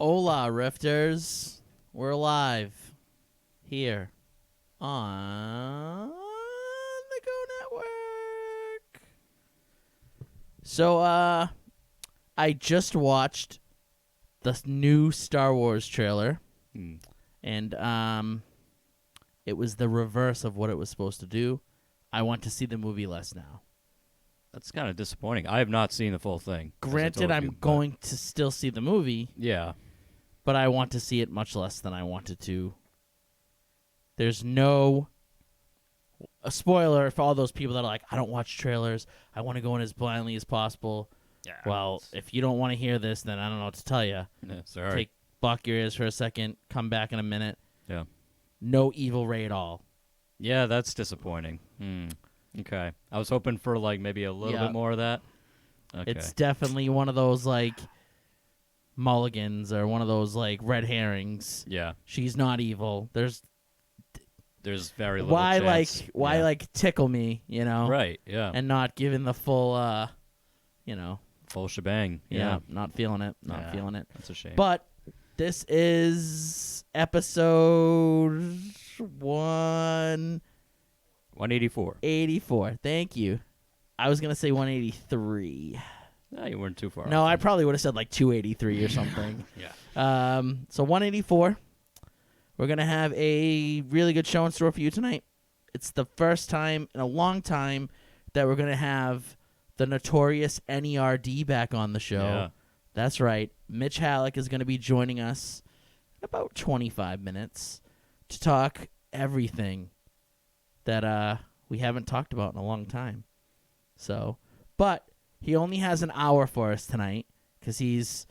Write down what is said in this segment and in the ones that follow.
Hola, Rifters. We're live here on the Go Network. So, I just watched the new Star Wars trailer, and it was the reverse of what it was supposed to do. I want to see the movie less now. That's kind of disappointing. I have not seen the full thing. Granted, I'm going to still see the movie. Yeah. But I want to see it much less than I wanted to. There's no a spoiler for all those people that are like, I don't watch trailers. I want to go in as blindly as possible. Yeah. Well, if you don't want to hear this, then I don't know what to tell you. Yeah, sorry. Block your ears for a second. Come back in a minute. Yeah. No evil Ray at all. Yeah, that's disappointing. Okay. I was hoping for maybe a little bit more of that. Okay. It's definitely one of those mulligans or one of those red herrings. Yeah. She's not evil. There's very little chance. Why tickle me, Right, yeah. and not giving the full full shebang. Yeah, not feeling it. Not feeling it. That's a shame. But this is episode 184. 84. Thank you. I was going to say 183. No, you weren't too far No, off. I probably would have said 283 or something. Yeah. So 184. We're going to have a really good show in store for you tonight. It's the first time in a long time that we're going to have the notorious NERD back on the show. Yeah. That's right. Mitch Halleck is going to be joining us in about 25 minutes to talk everything that we haven't talked about in a long time. So, but he only has an hour for us tonight because he's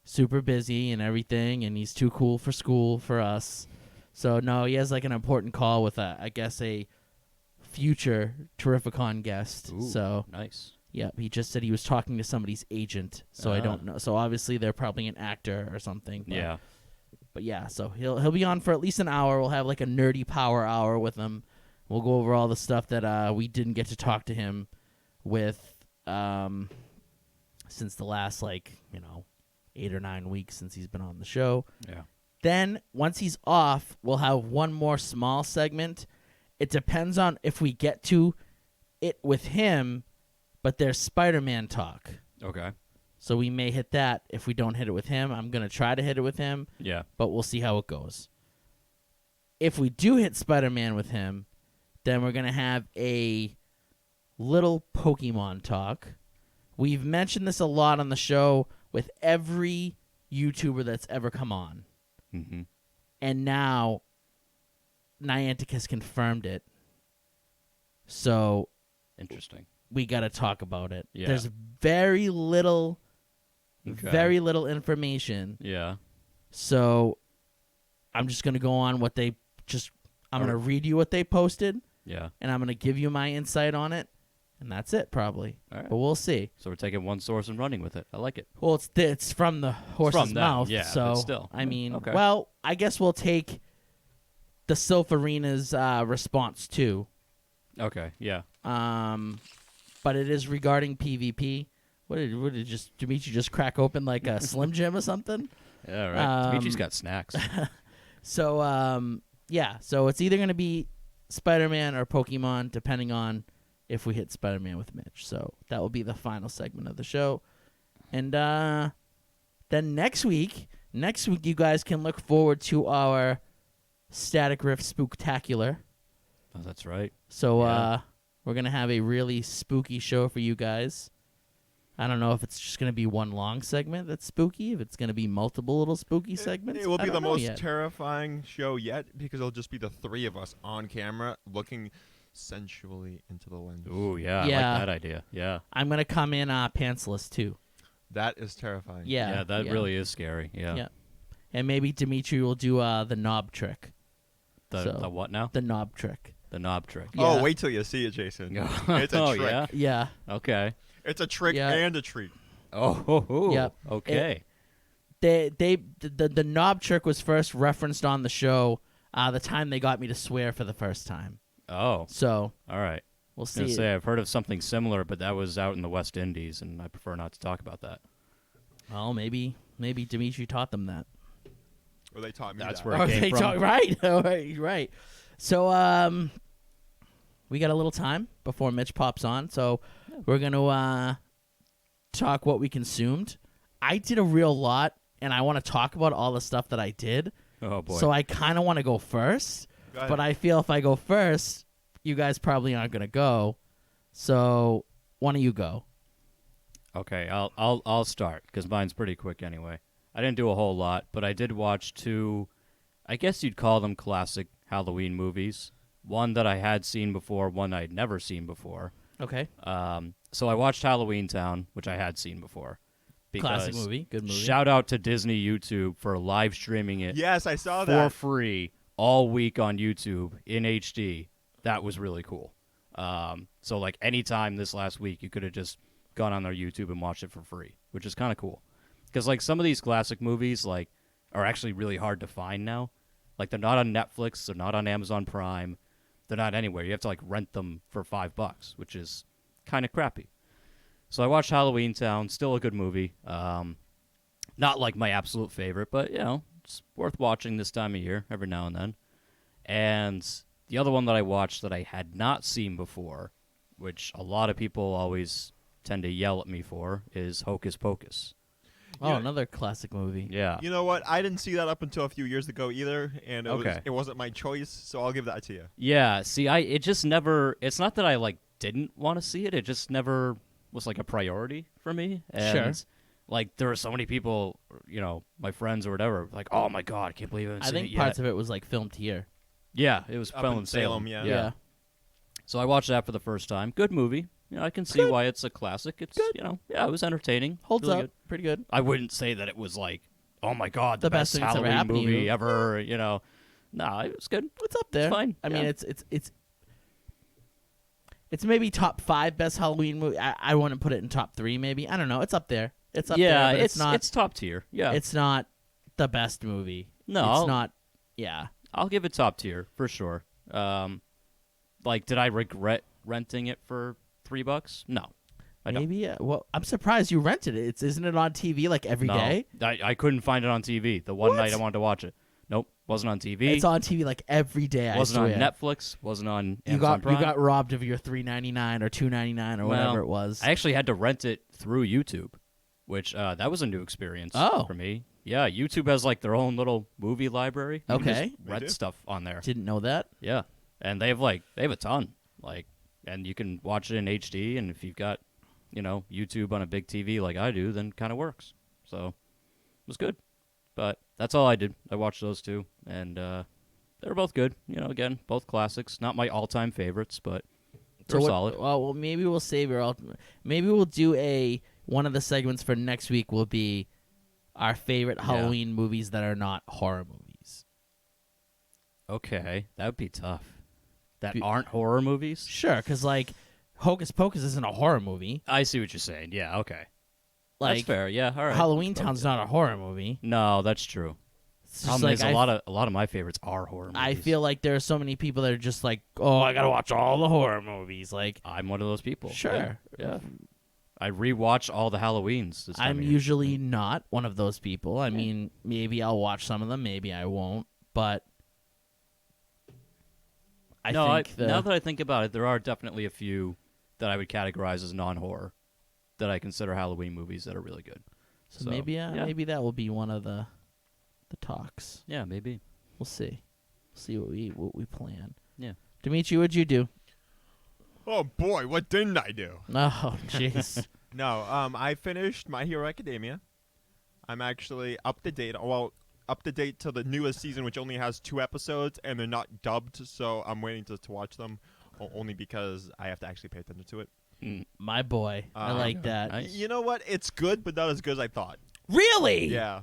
super busy and everything, and he's too cool for school for us. So, no, he has an important call with, I guess, a future Terrificon guest. Ooh, so nice. Yeah, he just said he was talking to somebody's agent, so I don't know. So obviously they're probably an actor or something. But, But yeah, so he'll be on for at least an hour. We'll have a nerdy power hour with him. We'll go over all the stuff that we didn't get to talk to him with since the last 8 or 9 weeks since he's been on the show. Yeah. Then once he's off, we'll have one more small segment. It depends on if we get to it with him, but there's Spider-Man talk. Okay. So we may hit that if we don't hit it with him. I'm going to try to hit it with him. Yeah. But we'll see how it goes. If we do hit Spider-Man with him, then we're going to have a little Pokemon talk. We've mentioned this a lot on the show with every YouTuber that's ever come on. Mm-hmm. And now Niantic has confirmed it. So interesting. We got to talk about it. Yeah. There's very little information. Yeah. So I'm just going to go on what they I'm going to read you what they posted. Yeah. And I'm going to give you my insight on it. And that's it, probably. All right. But we'll see. So we're taking one source and running with it. I like it. Well, it's from the horse's mouth. Yeah, so, but still. I mean, okay. Well, I guess we'll take the Sylph Arena's response, too. Okay, yeah. But it is regarding PvP. What did Dimitri just crack open a Slim Jim or something? Yeah, right. Dimitri's got snacks. So, yeah. So it's either going to be Spider-Man or Pokemon, depending on if we hit Spider-Man with Mitch. So that will be the final segment of the show. And then next week you guys can look forward to our Static Rift Spooktacular. Oh, that's right. So we're going to have a really spooky show for you guys. I don't know if it's just going to be one long segment that's spooky, if it's going to be multiple little spooky segments. It will be the most terrifying show yet because it'll just be the three of us on camera looking sensually into the lens. Ooh, yeah. I like that idea. Yeah. I'm going to come in pantsless, too. That is terrifying. Yeah. Yeah, that really is scary. Yeah. Yeah. And maybe Dimitri will do the knob trick. The what now? The knob trick. The knob trick. Yeah. Oh, wait till you see it, Jason. It's a trick. Yeah? Yeah. Okay. It's a trick and a treat. Oh. Yep. Okay. The knob trick was first referenced on the show the time they got me to swear for the first time. Oh. So. All right. We'll see. I was gonna say I've heard of something similar, but that was out in the West Indies, and I prefer not to talk about that. Well, maybe Dimitri taught them that. Or they taught me That's that. where it came they from. talk right. So we got a little time before Mitch pops on, so we're gonna talk what we consumed. I did a real lot, and I want to talk about all the stuff that I did. Oh boy. So I kind of want to go first, Go ahead. but I feel if I go first, you guys probably aren't gonna go. So why don't you go? Okay, I'll start because mine's pretty quick anyway. I didn't do a whole lot, but I did watch 2, I guess you'd call them classic Halloween movies. One that I had seen before, one I'd never seen before. Okay, So I watched Halloween Town, which I had seen before. classic because movie, good movie. Shout out to Disney YouTube for live streaming it Yes, I saw for that. free all week on YouTube in HD. That was really cool. So like anytime this last week, you could have just gone on their YouTube and watched it for free, which is kind of cool. Because like some of these classic movies like are actually really hard to find now. Like they're not on Netflix, they're not on Amazon Prime, they're not anywhere. You have to like rent them for $5, which is kind of crappy. So I watched Halloween Town, still a good movie. Not like my absolute favorite, but you know, it's worth watching this time of year every now and then. And the other one that I watched that I had not seen before, which a lot of people always tend to yell at me for, is Hocus Pocus. Oh, Yeah. another classic movie. Yeah. You know what? I didn't see that up until a few years ago either, and Okay. it wasn't my choice, so I'll give that to you. Yeah, see, it just never, it's not that I, like, didn't want to see it, it just never was, like, a priority for me. And, Sure. like, there were so many people, you know, my friends or whatever, like, oh my god, I can't believe I haven't I seen think it parts yet. of it was like filmed here. Yeah, it was Up filmed in in Salem. Salem, yeah. Yeah. So I watched that for the first time. Good movie. You know, I can see why it's a classic. It's, you know, yeah, it was entertaining. Holds really up, good. pretty good. I wouldn't say that it was like, oh my god, The the best best thing that's ever Halloween happened to movie you. ever. You know, no, it was good. It's up there. fine, I mean, yeah. it's maybe top 5 best Halloween movie. I wouldn't put it in top 3. Maybe I don't know. It's up there. It's up Yeah, there. But it's not. it's top tier. Yeah, It's not the best movie. No, it's I'll- not. Yeah. I'll give it top tier for sure. Like, did I regret renting it for $3? No, I don't. Maybe. Well, I'm surprised you rented it. Isn't it on TV like every No, day? I couldn't find it on TV. The one What? night I wanted to watch it. Nope, wasn't on TV. It's on TV like every day. wasn't I on swear. Netflix. Wasn't on You Amazon Prime. got robbed of your $3.99 or $2.99 or whatever Well, it was. I actually had to rent it through YouTube, which that was a new experience Oh. for me. Yeah, YouTube has like their own little movie library. You can Okay. just They rent do. stuff on there. Didn't know that. Yeah, and they have a ton. Like, and you can watch it in HD. And if you've got, you know, YouTube on a big TV like I do, then kind of works. So it was good. But that's all I did. I watched those 2, and they were both good. You know, again, both classics. Not my all-time favorites, but they're solid. Well, maybe we'll save your. Maybe we'll do one of the segments for next week. Will be our favorite Halloween movies that are not horror movies. Okay, that would be tough. That Be- aren't horror movies? Sure, because like Hocus Pocus isn't a horror movie. I see what you're saying. Yeah, okay. Like That's fair. Yeah, all right. Halloween Town's not a horror movie. No, that's true. It's just Problem like is, a lot of my favorites are horror movies. I feel like there are so many people that are just like, oh, I gotta watch all the horror movies. Like, I'm one of those people. sure, Yeah. I rewatch all the Halloweens this time I'm of year. usually not one of those people. I mean, maybe I'll watch some of them, maybe I won't. But I think now that I think about it, there are definitely a few that I would categorize as non-horror that I consider Halloween movies that are really good. so maybe yeah. maybe that will be one of the talks. Yeah, maybe. We'll see. We'll see what we plan. Yeah. Dimitri, what'd you do? Oh boy, what didn't I do? Oh, jeez. No, I finished My Hero Academia. I'm actually up to date. Well, up to date to the newest season, which only has 2 episodes, and they're not dubbed, so I'm waiting to watch them, only because I have to actually pay attention to it. My boy. I like that. Nice. You know what? It's good, but not as good as I thought. Really? Yeah.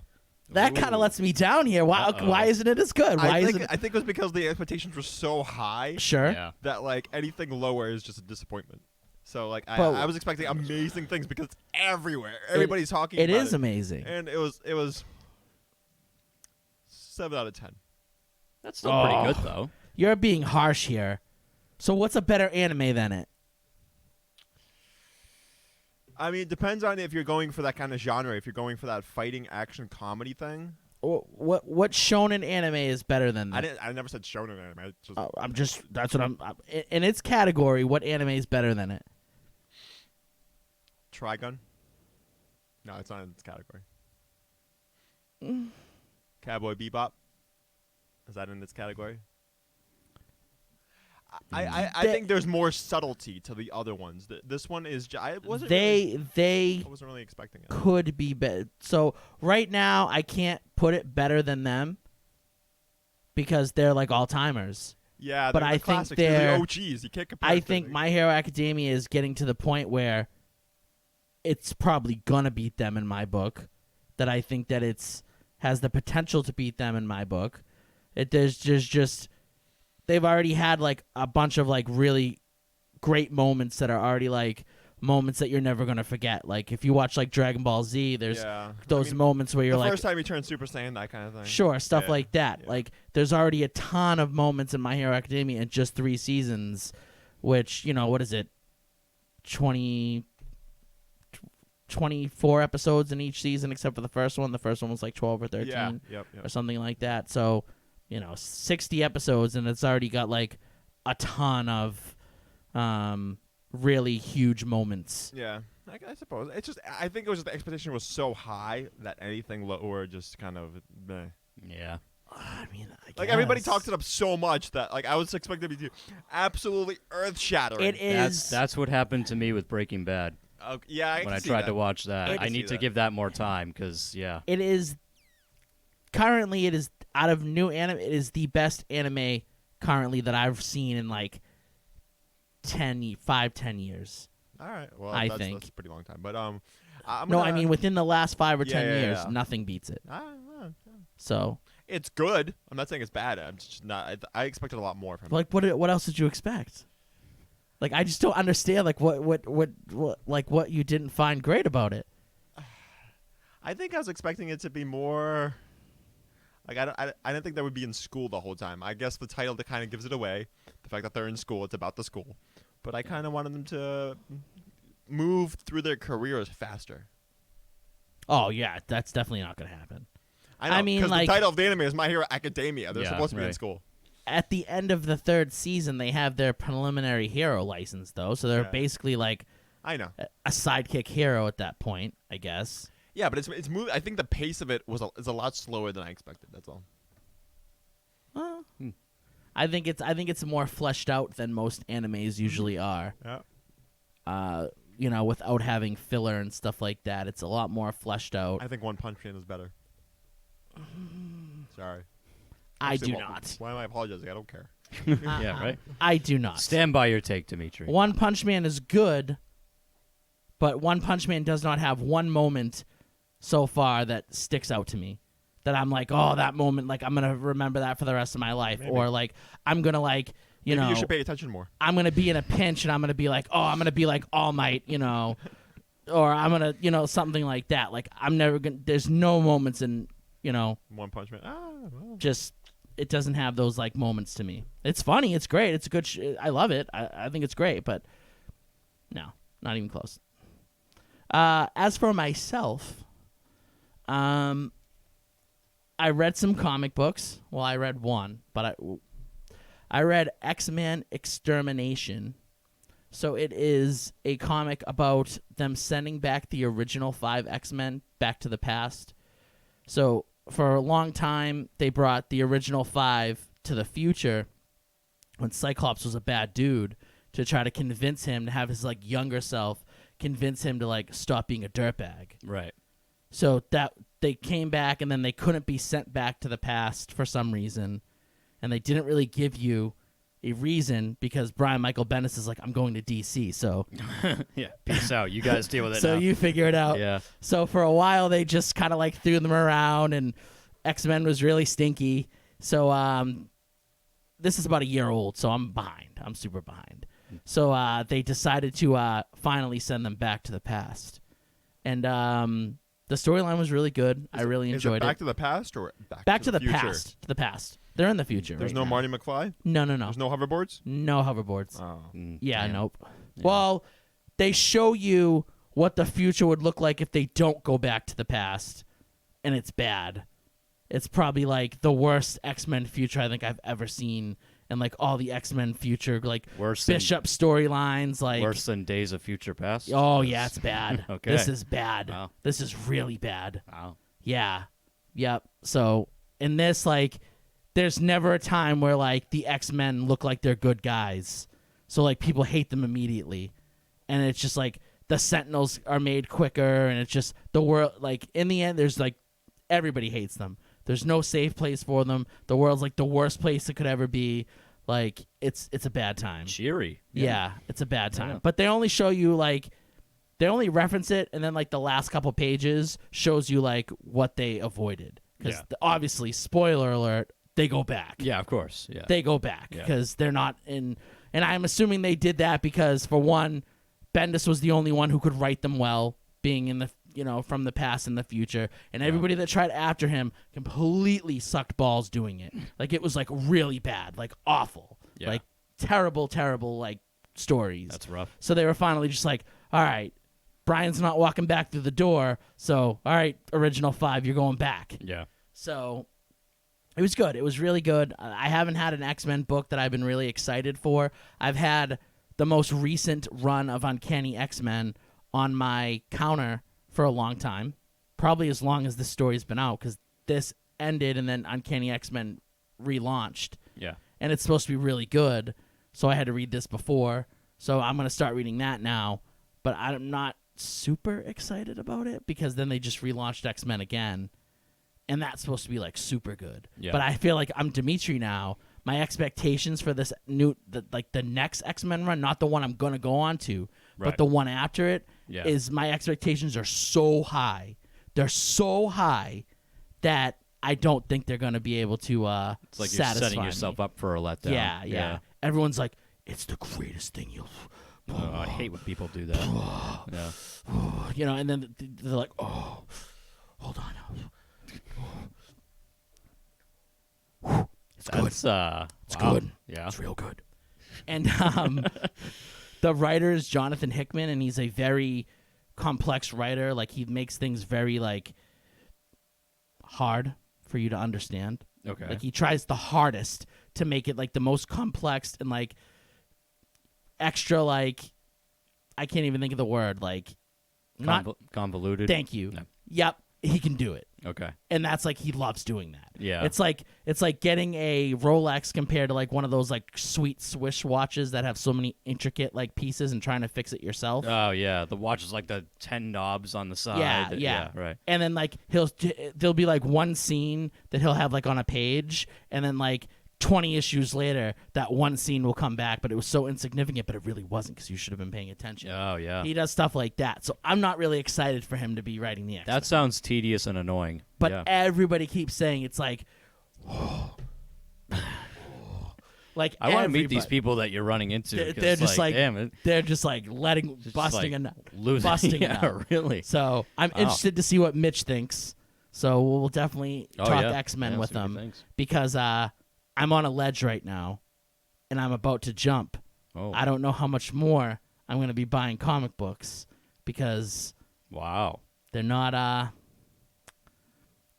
That kind of lets me down here. Why? Uh-oh. Why isn't it as good? Why I isn't think it was because the expectations were so high Sure. Yeah. that like anything lower is just a disappointment. So like But- I was expecting amazing things because it's everywhere. Everybody's talking about It it. is amazing. And it was 7 out of 10. That's still pretty Oh. good, though. You're being harsh here. So what's a better anime than it? I mean, it depends on if you're going for that kind of genre, if you're going for that fighting action comedy thing, what shonen anime is better than I that? didn't. I never said shonen anime. I just, That's what in its category. What anime is better than it? Trigun. No, it's not in this category. Cowboy Bebop. Is that in this category? I think there's more subtlety to the other ones. This one is. I wasn't. They I wasn't really expecting it. could be better. So right now, I can't put it better than them because they're like all timers. Yeah, but they're I the think classics. they're- the OGs. You can't compare. I it to think the- My Hero Academia is getting to the point where it's probably gonna beat them in my book. That I think that it's has the potential to beat them in my book. There's just they've already had like a bunch of like really great moments that are already like moments that you're never gonna forget. Like if you watch like Dragon Ball Z, there's yeah. those I mean, moments where you're the like, first time you turn Super Saiyan, that kind of thing. sure, stuff Yeah, like that. yeah. Like there's already a ton of moments in My Hero Academia in just 3 seasons, which, what is it? 24 episodes in each season except for the first one. The first one was like 12 or 13 Yeah. Yep. or something like that. So, 60 episodes and it's already got like a ton of really huge moments. Yeah. I suppose it's just. I think it was just the expectation was so high that anything lower just kind of. Meh. Yeah. I mean, Like everybody talked it up so much that like I was expecting it to be absolutely earth shattering. It is. That's what happened to me with Breaking Bad yeah. when I tried to watch that. I I can need see to that. give that more time because It is currently. It is out of new anime. It is the best anime currently that I've seen in like 10 years. All right. Well, I that's think. that's a pretty long time. But I'm No, gonna, I mean within the last 5 or 10 Yeah, years, yeah. nothing beats it. yeah. So, It's good. I'm not saying it's bad. I'm just not. I expected a lot more from it. like, what else did you expect? Like, I just don't understand. Like, what you didn't find great about it? I think I was expecting it to be more. Like I didn't think they would be in school the whole time. I guess the title that kind of gives it away. The fact that they're in school, it's about the school. But I kind of wanted them to move through their careers faster. Oh yeah, that's definitely not gonna happen. I mean, because like- the title of the anime is My Hero Academia. They're Yeah, supposed to be in right. school. At the end of the 3rd season, they have their preliminary hero license though, so they're Yeah. basically like I know. a sidekick hero at that point, I guess. Yeah, but it's moved. I think the pace of it is a lot slower than I expected. That's all. Well, I think it's more fleshed out than most animes usually are. Yeah. Without having filler and stuff like that, it's a lot more fleshed out. I think One Punch Man is better. Sorry. I Actually, do wh- not. Why am I apologizing? I don't care. yeah, right. I do not. Stand by your take, Dimitri. One Punch Man is good, but One Punch Man does not have one moment so far that sticks out to me. That I'm like, oh, that moment, like I'm gonna remember that for the rest of my life, Maybe. or like I'm gonna like, Maybe you should pay attention more. I'm gonna be in a pinch and I'm gonna be like, oh, I'm gonna be like All Might, or I'm gonna, something like that. Like I'm never gonna. There's no moments in, One Punch Man. Well. just it doesn't have those like moments to me. It's funny, it's great, it's a good. I love it. I think it's great, but no, not even close. As for myself, I read some comic books. Well, I read one, but I read X-Men Extermination. So it is a comic about them sending back the original 5 X-Men back to the past. So for a long time, they brought the original 5 to the future when Cyclops was a bad dude to try to convince him to have his like younger self convince him to like stop being a dirtbag. Right. So that they came back and then they couldn't be sent back to the past for some reason. And they didn't really give you a reason because Brian Michael Bendis is like, I'm going to DC. So Yeah. Peace out. You guys deal with it so now. you figure it out. Yeah. So for a while they just kind of like threw them around and X-Men was really stinky. So this is about a year old, so I'm behind. I'm super behind. So they decided to finally send them back to the past. And the storyline was really good. I really enjoyed Back it. to the past or Back to the future? past. To the past. They're in the future. There's right no now. Marty McFly. No. There's no hoverboards. No hoverboards. Oh. Yeah, Damn. nope. Yeah. Well, they show you what the future would look like if they don't go back to the past, and it's bad. It's probably like the worst X-Men future I think I've ever seen, and like all the X-Men future like Worse than Bishop storylines, like worse than Days of Future Past. oh yeah, it's bad. Okay. This is bad. Wow. This is really bad. Wow. Yeah. Yep. So in this, like, there's never a time where like the X-Men look like they're good guys. So like people hate them immediately. And it's just like the Sentinels are made quicker, and it's just the world, like in the end there's like everybody hates them. There's no safe place for them. The world's like the worst place it could ever be. Like it's a bad time. Cheery. Yeah, it's a bad time. Yeah. But they only show you like they only reference it, and then like the last couple pages shows you like what they avoided. Because Yeah. obviously, spoiler alert, they go back. Yeah, of course. Yeah. They go back Yeah. because they're not in. And I'm assuming they did that because, for one, Bendis was the only one who could write them well, being in the from the past and the future, and everybody that tried after him completely sucked balls doing it. Like it was like really bad, like awful, Yeah. like terrible, like stories. That's rough. So they were finally just like, all right, Brian's not walking back through the door, so all right, original 5, you're going back. Yeah. So it was good. It was really good. I haven't had an X-Men book that I've been really excited for. I've had the most recent run of Uncanny X-Men on my counter for a long time, probably as long as this story's been out, because this ended and then Uncanny X-Men relaunched, Yeah. and it's supposed to be really good. So I had to read this before. So I'm going to start reading that now, but I'm not super excited about it because then they just relaunched X-Men again, and that's supposed to be like super good. Yeah. But I feel like I'm Dimitri now. My expectations for this the next X-Men run, not the one I'm going to go on to, Right. but the one after it, Yeah. is my expectations are so high. They're so high that I don't think they're going to be able to It's like you're satisfy setting yourself me. up for a letdown. Yeah. Everyone's like, it's the greatest thing you'll Oh, I hate when people do that. Yeah. and then they're like, oh, hold on. It's good. That's It's wow. good. Yeah. It's real good. And the writer is Jonathan Hickman, and he's a very complex writer. Like, he makes things very, like, hard for you to understand. Okay. Like, he tries the hardest to make it, like, the most complex and, like, extra, like, I can't even think of the word. Like, not. Convoluted. Thank you. No. Yep, he can do it. Okay. And that's like he loves doing that. Yeah. It's like getting a Rolex compared to like one of those like sweet Swiss watches that have so many intricate like pieces and trying to fix it yourself. Oh yeah, the watch is like the 10 knobs on the side. Yeah. Right. And then like there'll be like one scene that he'll have like on a page, and then like 20 issues later that one scene will come back, but it was so insignificant, but it really wasn't because you should have been paying attention. Oh yeah. He does stuff like that. So I'm not really excited for him to be writing the X-Men. That sounds tedious and annoying. But yeah. everybody keeps saying it's like, like I want to meet these everybody- people that you're running into. They're 'cause, just like damn it. they're just like Just busting like a nut, losing. busting a yeah, nut. really. So I'm Wow. interested to see what Mitch thinks. So we'll definitely Oh, talk yeah. X-Men Yeah, with see what he them thinks. because I'm on a ledge right now, and I'm about to jump. Oh. I don't know how much more I'm going to be buying comic books because Wow. they're not.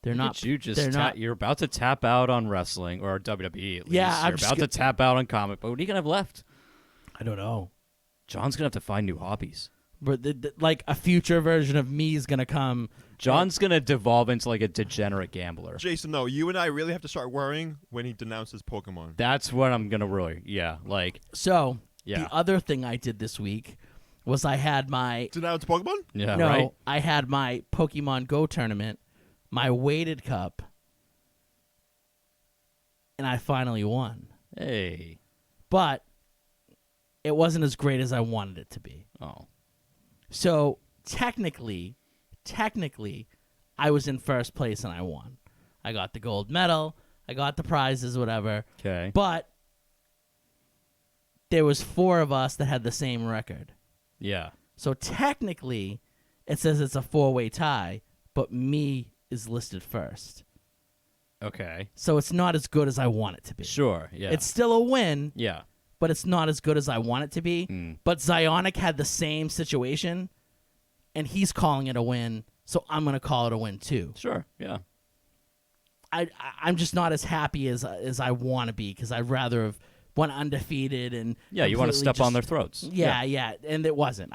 They're Look not. at you just they're not. you're about to tap out on wrestling or WWE at least. Yeah, I'm you're just about to tap out on comic. But what are you gonna have left? I don't know. John's gonna have to find new hobbies. But like a future version of me is gonna come. John's gonna devolve into like a degenerate gambler. Jason, no, you and I really have to start worrying when he denounces Pokemon. That's what I'm gonna really. Yeah. Like. So Yeah. the other thing I did this week was I had my Denounce Pokemon? Yeah. no, Right. I had my Pokemon Go tournament, my weighted cup, and I finally won. Hey. But it wasn't as great as I wanted it to be. Oh. So technically, I was in first place and I won. I got the gold medal. I got the prizes, whatever. Okay. But there was 4 of us that had the same record. Yeah. So technically, it says it's a 4-way tie, but me is listed first. Okay. So it's not as good as I want it to be. Sure. Yeah. It's still a win, Yeah. but it's not as good as I want it to be. Mm. But Zionic had the same situation, and he's calling it a win, so I'm going to call it a win too. Sure. Yeah. I'm just not as happy as I want to be, because I'd rather have went undefeated and Yeah, you want to completely step on just- their throats. Yeah, and it wasn't.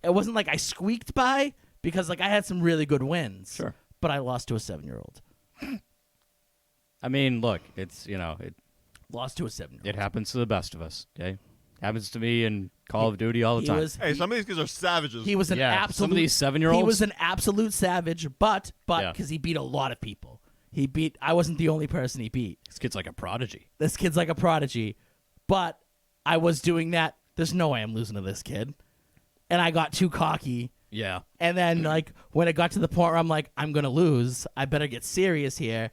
It wasn't like I squeaked by, because like I had some really good wins. Sure. But I lost to a 7-year-old. I mean, look, it's it Lost to a 7-year-old. it happens to the best of us. Okay, happens to me in Call of Duty all the time. Hey, some of these kids are savages. He was an yeah, absolute. some of these 7-year-olds. He was an absolute savage, but Yeah. because he beat a lot of people. I wasn't the only person he beat. This kid's like a prodigy. This kid's like a prodigy, but I was doing that. There's no way I'm losing to this kid, and I got too cocky. Yeah, And then like when it got to the point where I'm like, I'm gonna lose. I better get serious here.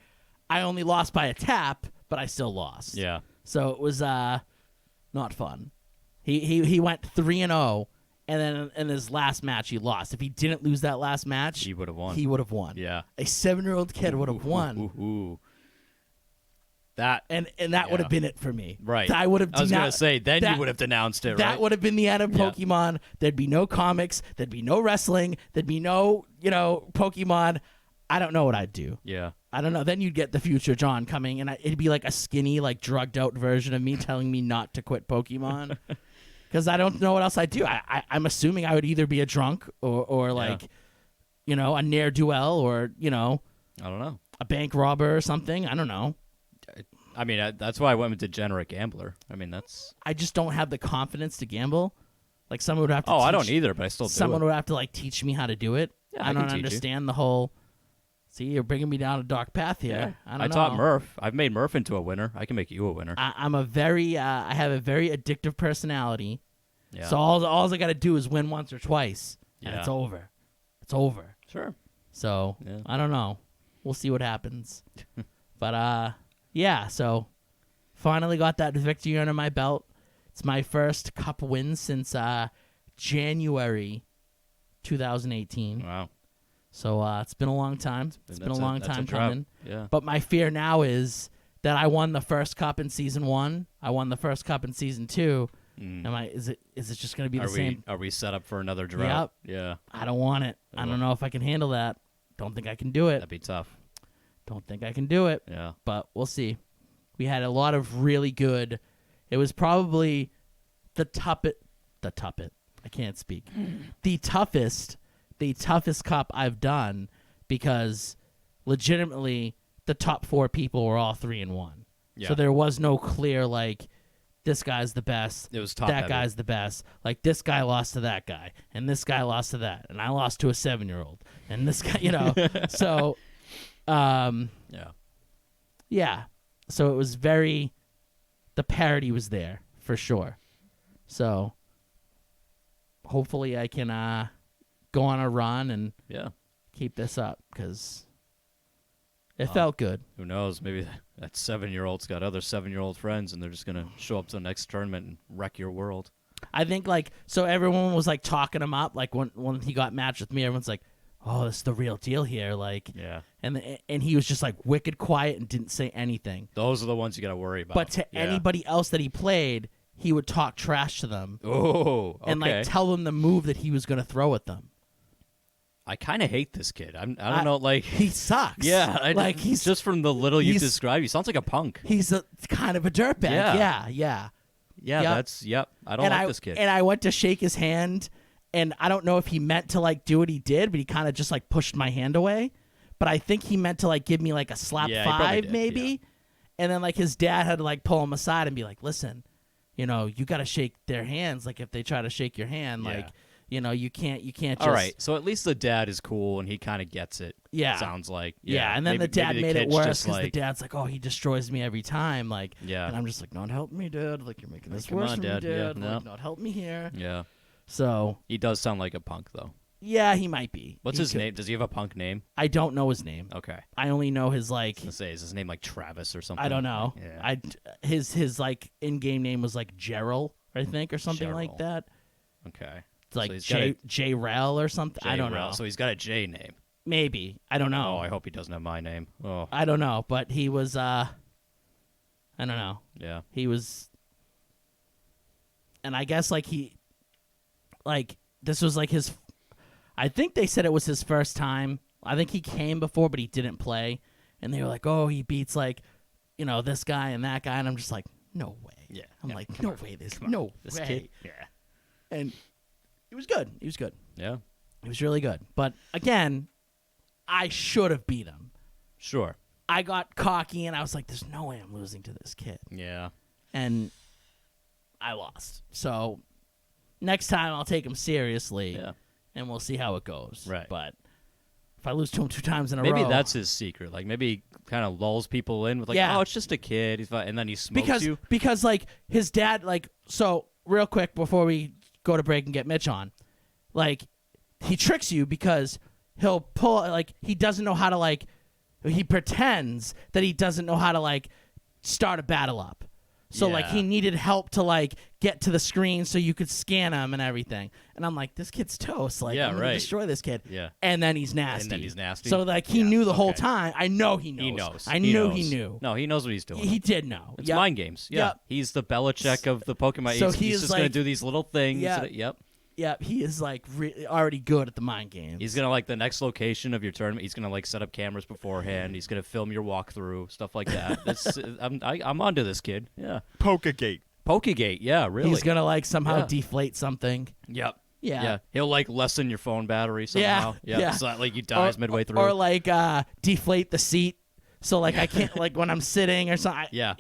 I only lost by a tap, but I still lost. yeah. So it was not fun. He went 3-0, and then in his last match he lost. If he didn't lose that last match, He would have won. He would have won. Yeah. A 7-year-old kid would have won. Ooh. That And that would Yeah. have been it for me. right. I would have. I was gonna denounced- say then that- you would have denounced it. That right? would have been the end of Yeah. Pokemon. There'd be no comics. There'd be no wrestling. There'd be no Pokemon. I don't know what I'd do. Yeah. I don't know. Then you'd get the future John coming, and it'd be like a skinny, like drugged out version of me telling me not to quit Pokemon. Because I don't know what else I'd do. I'm assuming I would either be a drunk or like, a ne'er-do-well or, I don't know. a bank robber or something. I don't know. I mean, that's why I went with degenerate gambler. I mean, that's. I just don't have the confidence to gamble. Like someone would have to. Oh, I don't teach- either, but I still do Someone it. would have to like teach me how to do it. Yeah, I I don't can teach you. understand the whole. See, you're bringing me down a dark path here. Yeah. I don't know. taught Murph. I've made Murph into a winner. I can make you a winner. I'm a very. I have a very addictive personality. Yeah. So all I got to do is win once or twice, and Yeah. it's over. It's over. Sure. So Yeah. I don't know. We'll see what happens. But yeah. So finally got that victory under my belt. It's my first cup win since January 2018. Wow. So it's been a long time. It's been a long that's time drought. coming. Yeah. But my fear now is that I won the first cup in season 1. I won the first cup in season 2. Mm. Is it just going to be the Are same? we set up for another drought? Yeah. I don't want it. I don't know if I can handle that. Don't think I can do it. That'd be tough. Don't think I can do it. Yeah. But we'll see. We had a lot of really good. It was probably the toughest. I can't speak. The toughest cup I've done, because legitimately the top 4 people were all 3-1. Yeah. So there was no clear like, this guy's the best. It was top that heavy. guy's the best. Like this guy lost to that guy, and this guy lost to that, and I lost to a 7-year-old, and this guy, So, Yeah. yeah. So it was very. The parity was there for sure. So hopefully I can go on a run and Yeah. keep this up, because it felt good. Who knows? Maybe that 7-year-old's got other 7-year-old friends, and they're just gonna show up to the next tournament and wreck your world. I think like so everyone was like talking him up. Like when he got matched with me, everyone's like, "Oh, this is the real deal here." Like, Yeah. and he was just like wicked quiet and didn't say anything. Those are the ones you gotta worry about. But to Yeah. anybody else that he played, he would talk trash to them Oh. Okay. and like tell them the move that he was going to throw at them. I kind of hate this kid. I don't know. Like. He sucks. Yeah. like he's just from the little you he's- described. He sounds like a punk. he's a kind of a dirtbag. Yeah. Yeah. Yeah. Yep. That's. Yep. I don't and like this kid. And I went to shake his hand, and I don't know if he meant to like do what he did, but he kind of just like pushed my hand away. But I think he meant to like give me like a slap Yeah, he probably 5 did, maybe. yeah. And then like his dad had to like pull him aside and be like, "Listen, you got to shake their hands. Like if they try to shake your hand, Yeah. like you can't just." All right. So at least the dad is cool and he kind of gets it. Yeah. Sounds like. Yeah, and then maybe- the dad maybe made it kid's worse just because the like, dad's like, "Oh, he destroys me every time." Like, Yeah. and I'm just like, "Not help me, Dad. Like you're making this Come worse on, for me, Dad. Yeah, Dad. no. Like, not help me here." Yeah. So He does sound like a punk though. yeah, he might be. What's He his could- name? Does he have a punk name? I don't know his name. Okay. I only know his like. Let's say is his name like Travis or something? I don't know. Yeah. His like in-game name was like Gerald, I think, or something like Gerald. that. Okay. It's like he's got a J Rel or something. I don't J-Rel. know. So he's got a J name. Maybe I don't know. Oh, I hope he doesn't have my name. Oh, I don't know, but he was. I don't know. yeah. He was, and I guess like this was like his. I think they said it was his first time. I think he came before, but he didn't play, and they were like, oh, he beats like, this guy and that guy, and I'm just like, no way. Yeah. I'm yeah, like, come no on, way, come on. no This way. kid. Yeah. And he was good. He was good. Yeah. He was really good. But again, I should have beat him. Sure. I got cocky and I was like, there's no way I'm losing to this kid. Yeah. And I lost. So next time I'll take him seriously Yeah. and we'll see how it goes. Right. But if I lose to him 2 times in a Maybe row. that's his secret. Like maybe he kind of lulls people in with like, Yeah. oh, it's just a kid. He's fine. And then he smokes you. Because like his dad, like, so real quick before we go to break and get Mitch on, like he tricks you because he'll pull, like, he doesn't know how to, like, he pretends that he doesn't know how to, like, start a battle up. So, like, Yeah. he needed help to, like, get to the screen so you could scan him and everything. And I'm like, this kid's toast. Like, Yeah, I'm going right. to destroy this kid. Yeah. And then he's nasty. And then he's nasty. So, like, he Yeah, knew the whole okay. time. I know he knows. He knows. I He knew knows. he knew. No, he knows what he's doing. He did know. It's Yep. mind games. Yeah. Yep. He's the Belichick of the Pokemon. So he's he's just going to like- do these little things. Yeah. Yep. Yeah, he is, like, already good at the mind games. He's going to, like, the next location of your tournament, he's going to, like, set up cameras beforehand. He's going to film your walkthrough, stuff like that. I'm onto this kid. Yeah. Pokegate. Pokegate. Yeah, really. He's going to, like, somehow Yeah. deflate something. Yep. Yeah. Yeah. He'll, like, lessen your phone battery somehow. Yeah. So that, like, you dies midway through. Or like deflate the seat. So like I can't like when I'm sitting or something. Yeah.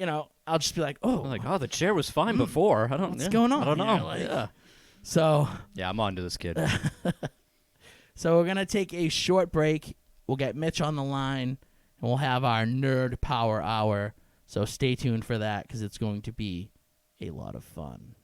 I'll just be like, oh, I'm like, oh, the chair was fine before. I don't. What's yeah, going on I don't know. here? Like- yeah. so Yeah, I'm onto this kid. we're gonna take a short break. We'll get Mitch on the line, and we'll have our nerd power hour. So stay tuned for that because it's going to be a lot of fun.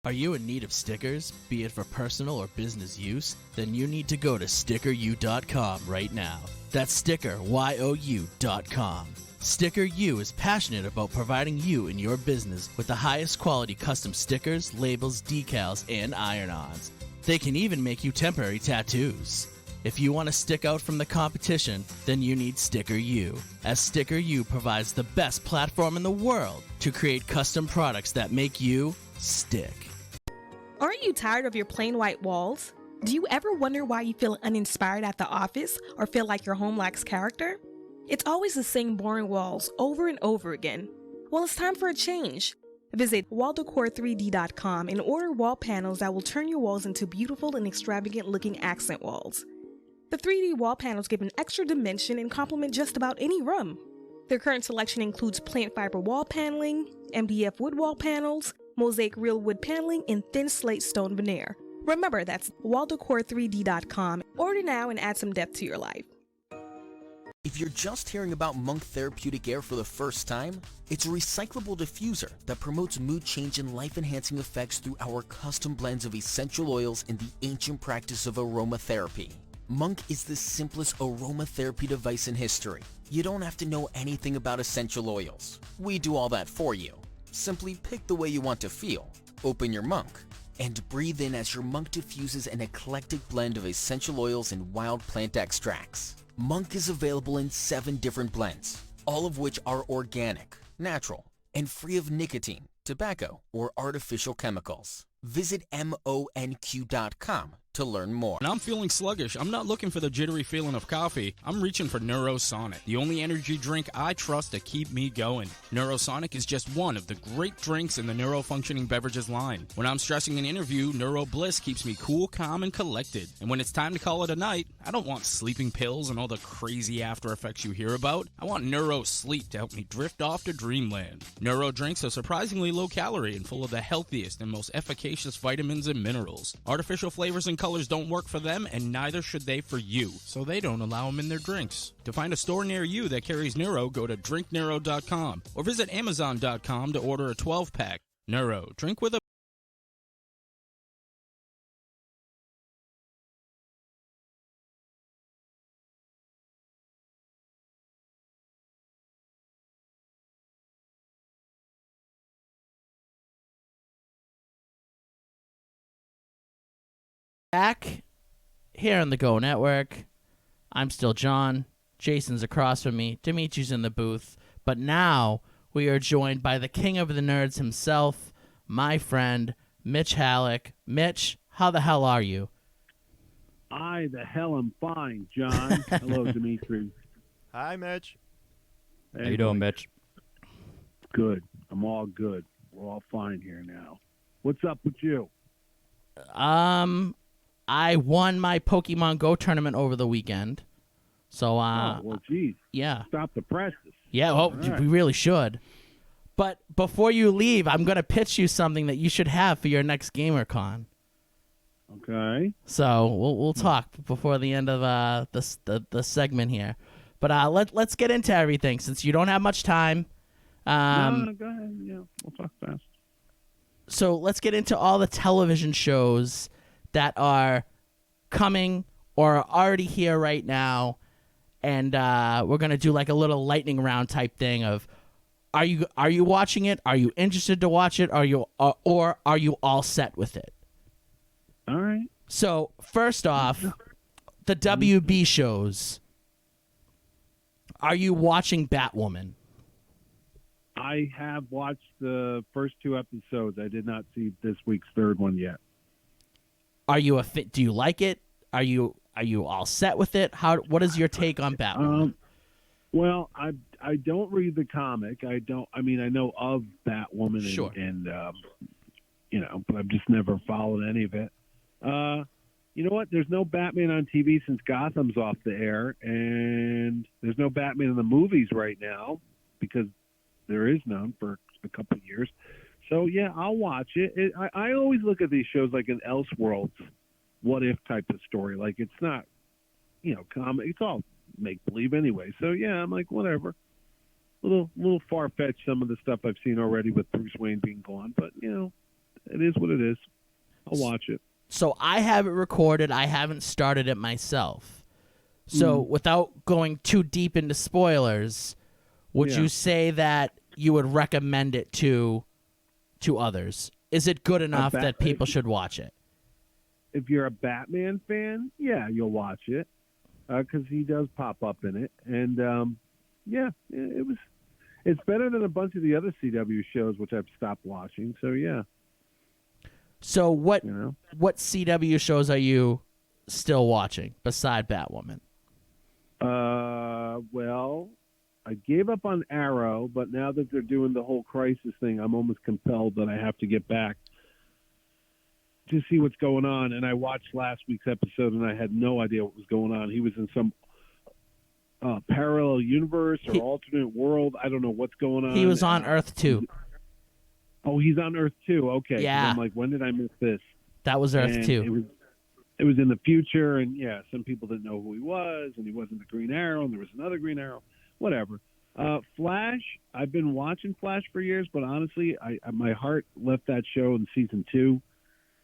Are you in need of stickers, be it for personal or business use? Then you need to go to StickerU.com right now. That's StickerYOU.com. Sticker U is passionate about providing you and your business with the highest quality custom stickers, labels, decals, and iron-ons. They can even make you temporary tattoos. If you want to stick out from the competition, then you need Sticker U, as Sticker U provides the best platform in the world to create custom products that make you stick. Aren't you tired of your plain white walls? Do you ever wonder why you feel uninspired at the office or feel like your home lacks character? It's always the same boring walls over and over again. Well, it's time for a change. Visit walldecore3d.com and order wall panels that will turn your walls into beautiful and extravagant looking accent walls. The 3D wall panels give an extra dimension and complement just about any room. Their current selection includes plant fiber wall paneling, MDF wood wall panels, mosaic real wood paneling, and thin slate stone veneer. Remember, that's walldecore3d.com. Order now and add some depth to your life. If you're just hearing about Monk Therapeutic Air for the first time, it's a recyclable diffuser that promotes mood change and life-enhancing effects through our custom blends of essential oils and the ancient practice of aromatherapy. Monk is the simplest aromatherapy device in history. You don't have to know anything about essential oils. We do all that for you. Simply pick the way you want to feel, open your Monk, and breathe in as your Monk diffuses an eclectic blend of essential oils and wild plant extracts. Monk is available in 7 different blends, all of which are organic, natural, and free of nicotine, tobacco, or artificial chemicals. Visit monq.com to learn more. When I'm feeling sluggish, I'm not looking for the jittery feeling of coffee. I'm reaching for Neurosonic, the only energy drink I trust to keep me going. Neurosonic is just one of the great drinks in the neurofunctioning beverages line. When I'm stressing an interview, Neuro Bliss keeps me cool, calm, and collected. And when it's time to call it a night, I don't want sleeping pills and all the crazy after effects you hear about. I want Neuro Sleep to help me drift off to dreamland. Neuro drinks are surprisingly low calorie and full of the healthiest and most efficacious vitamins and minerals. Artificial flavors and colors don't work for them, and neither should they for you, so they don't allow them in their drinks. To find a store near you that carries Neuro, go to drinkneuro.com or visit amazon.com to order a 12-pack. Neuro, drink with a... Back here on the Go Network. I'm still John. Jason's across from me. Dimitri's in the booth. But now we are joined by the king of the nerds himself, my friend, Mitch Halleck. Mitch, how the hell are you? The hell am fine, John. Hello, Dimitri. Hi, Mitch. How you doing, Mitch? Good. I'm all good. We're all fine here now. What's up with you? I won my Pokemon Go tournament over the weekend. So, well, geez. yeah. Stop the presses. Yeah, well, right. we really should. But before you leave, I'm going to pitch you something that you should have for your next GamerCon. Okay. So we'll talk before the end of the segment here. But let's get into everything since you don't have much time. No, go ahead. Yeah, we'll talk fast. So let's get into all the television shows that are coming or are already here right now, and we're gonna do like a little lightning round type thing of, are you watching it? Are you interested to watch it? Or are you all set with it? All right. So first off, the WB shows. Are you watching Batwoman? I have watched the first 2 episodes. I did not see this week's third one yet. Are you do you like it? Are you all set with it? What is your take on Batwoman? Well, I don't read the comic. I know of Batwoman Sure. and but I've just never followed any of it. You know what? There's no Batman on TV since Gotham's off the air, and there's no Batman in the movies right now because there is none for a couple of years. So, yeah, I'll watch it. I always look at these shows like an Elseworlds what-if type of story. Like, it's not, comic. It's all make-believe anyway. So, yeah, I'm like, whatever. A little far-fetched, some of the stuff I've seen already with Bruce Wayne being gone. But, it is what it is. I'll watch it. So I have it recorded. I haven't started it myself. So without going too deep into spoilers, would you say that you would recommend it to others? Is it good enough that people should watch it? If you're a Batman fan, yeah, you'll watch it because he does pop up in it. And, it's better than a bunch of the other CW shows, which I've stopped watching. So, yeah. So what CW shows are you still watching beside Batwoman? Well, I gave up on Arrow, but now that they're doing the whole crisis thing, I'm almost compelled that I have to get back to see what's going on. And I watched last week's episode, and I had no idea what was going on. He was in some parallel universe or alternate world. I don't know what's going on. He was on Earth 2. Oh, he's on Earth 2. Okay. Yeah. I'm like, when did I miss this? That was Earth And 2. It was in the future, and some people didn't know who he was, and he wasn't the Green Arrow, and there was another Green Arrow. Whatever. Flash, I've been watching Flash for years, but honestly, my heart left that show in season 2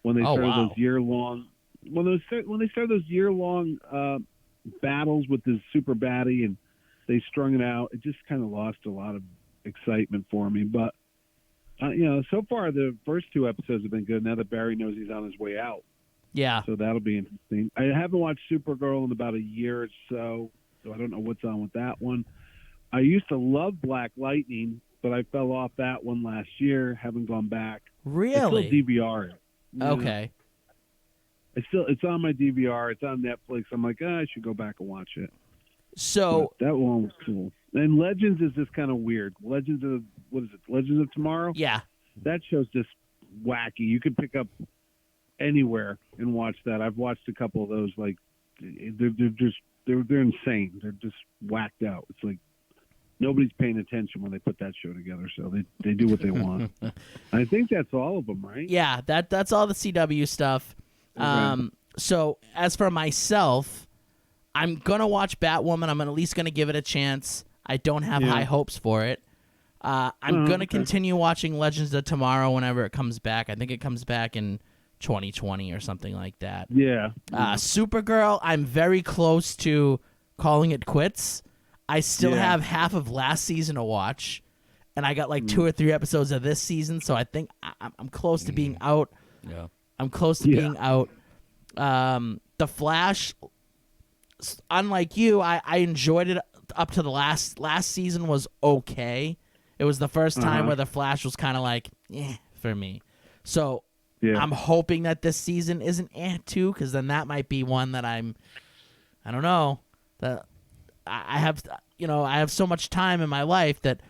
when they started those year-long when they started those year-long battles with this super baddie, and they strung it out. It just kind of lost a lot of excitement for me, but. So far the first 2 episodes have been good. Now that Barry knows he's on his way out, so that'll be interesting. I haven't watched Supergirl in about a year or so I don't know what's on with that one. I used to love Black Lightning, but I fell off that one last year. Haven't gone back. Really? I still DVR it. Okay. It's on my DVR. It's on Netflix. I'm like, I should go back and watch it. So But that one was cool. And Legends is just kind of weird. Legends of Tomorrow? yeah, That show's just wacky. You could pick up anywhere and watch that. I've watched a couple of those. Like they're insane. They're just whacked out. It's like nobody's paying attention when they put that show together. So they do what they want. I think that's all of them, right? yeah, that's all the CW stuff. Okay. So as for myself, I'm gonna watch Batwoman. I'm at least gonna give it a chance. I don't have Yeah. high hopes for it. I'm gonna okay. continue watching Legends of Tomorrow whenever it comes back. I think it comes back in 2020 or something like that. Yeah. Supergirl, I'm very close to calling it quits. I still Yeah. have half of last season to watch, and I got like 2 or 3 episodes of this season, so I think I'm close to being out. Yeah. I'm close to Yeah. being out. The Flash, unlike you, I enjoyed it up to the last season was okay. It was the first time where the Flash was kind of like, for me. So Yeah. I'm hoping that this season isn't too, because then that might be one that I don't know, that I have so much time in my life that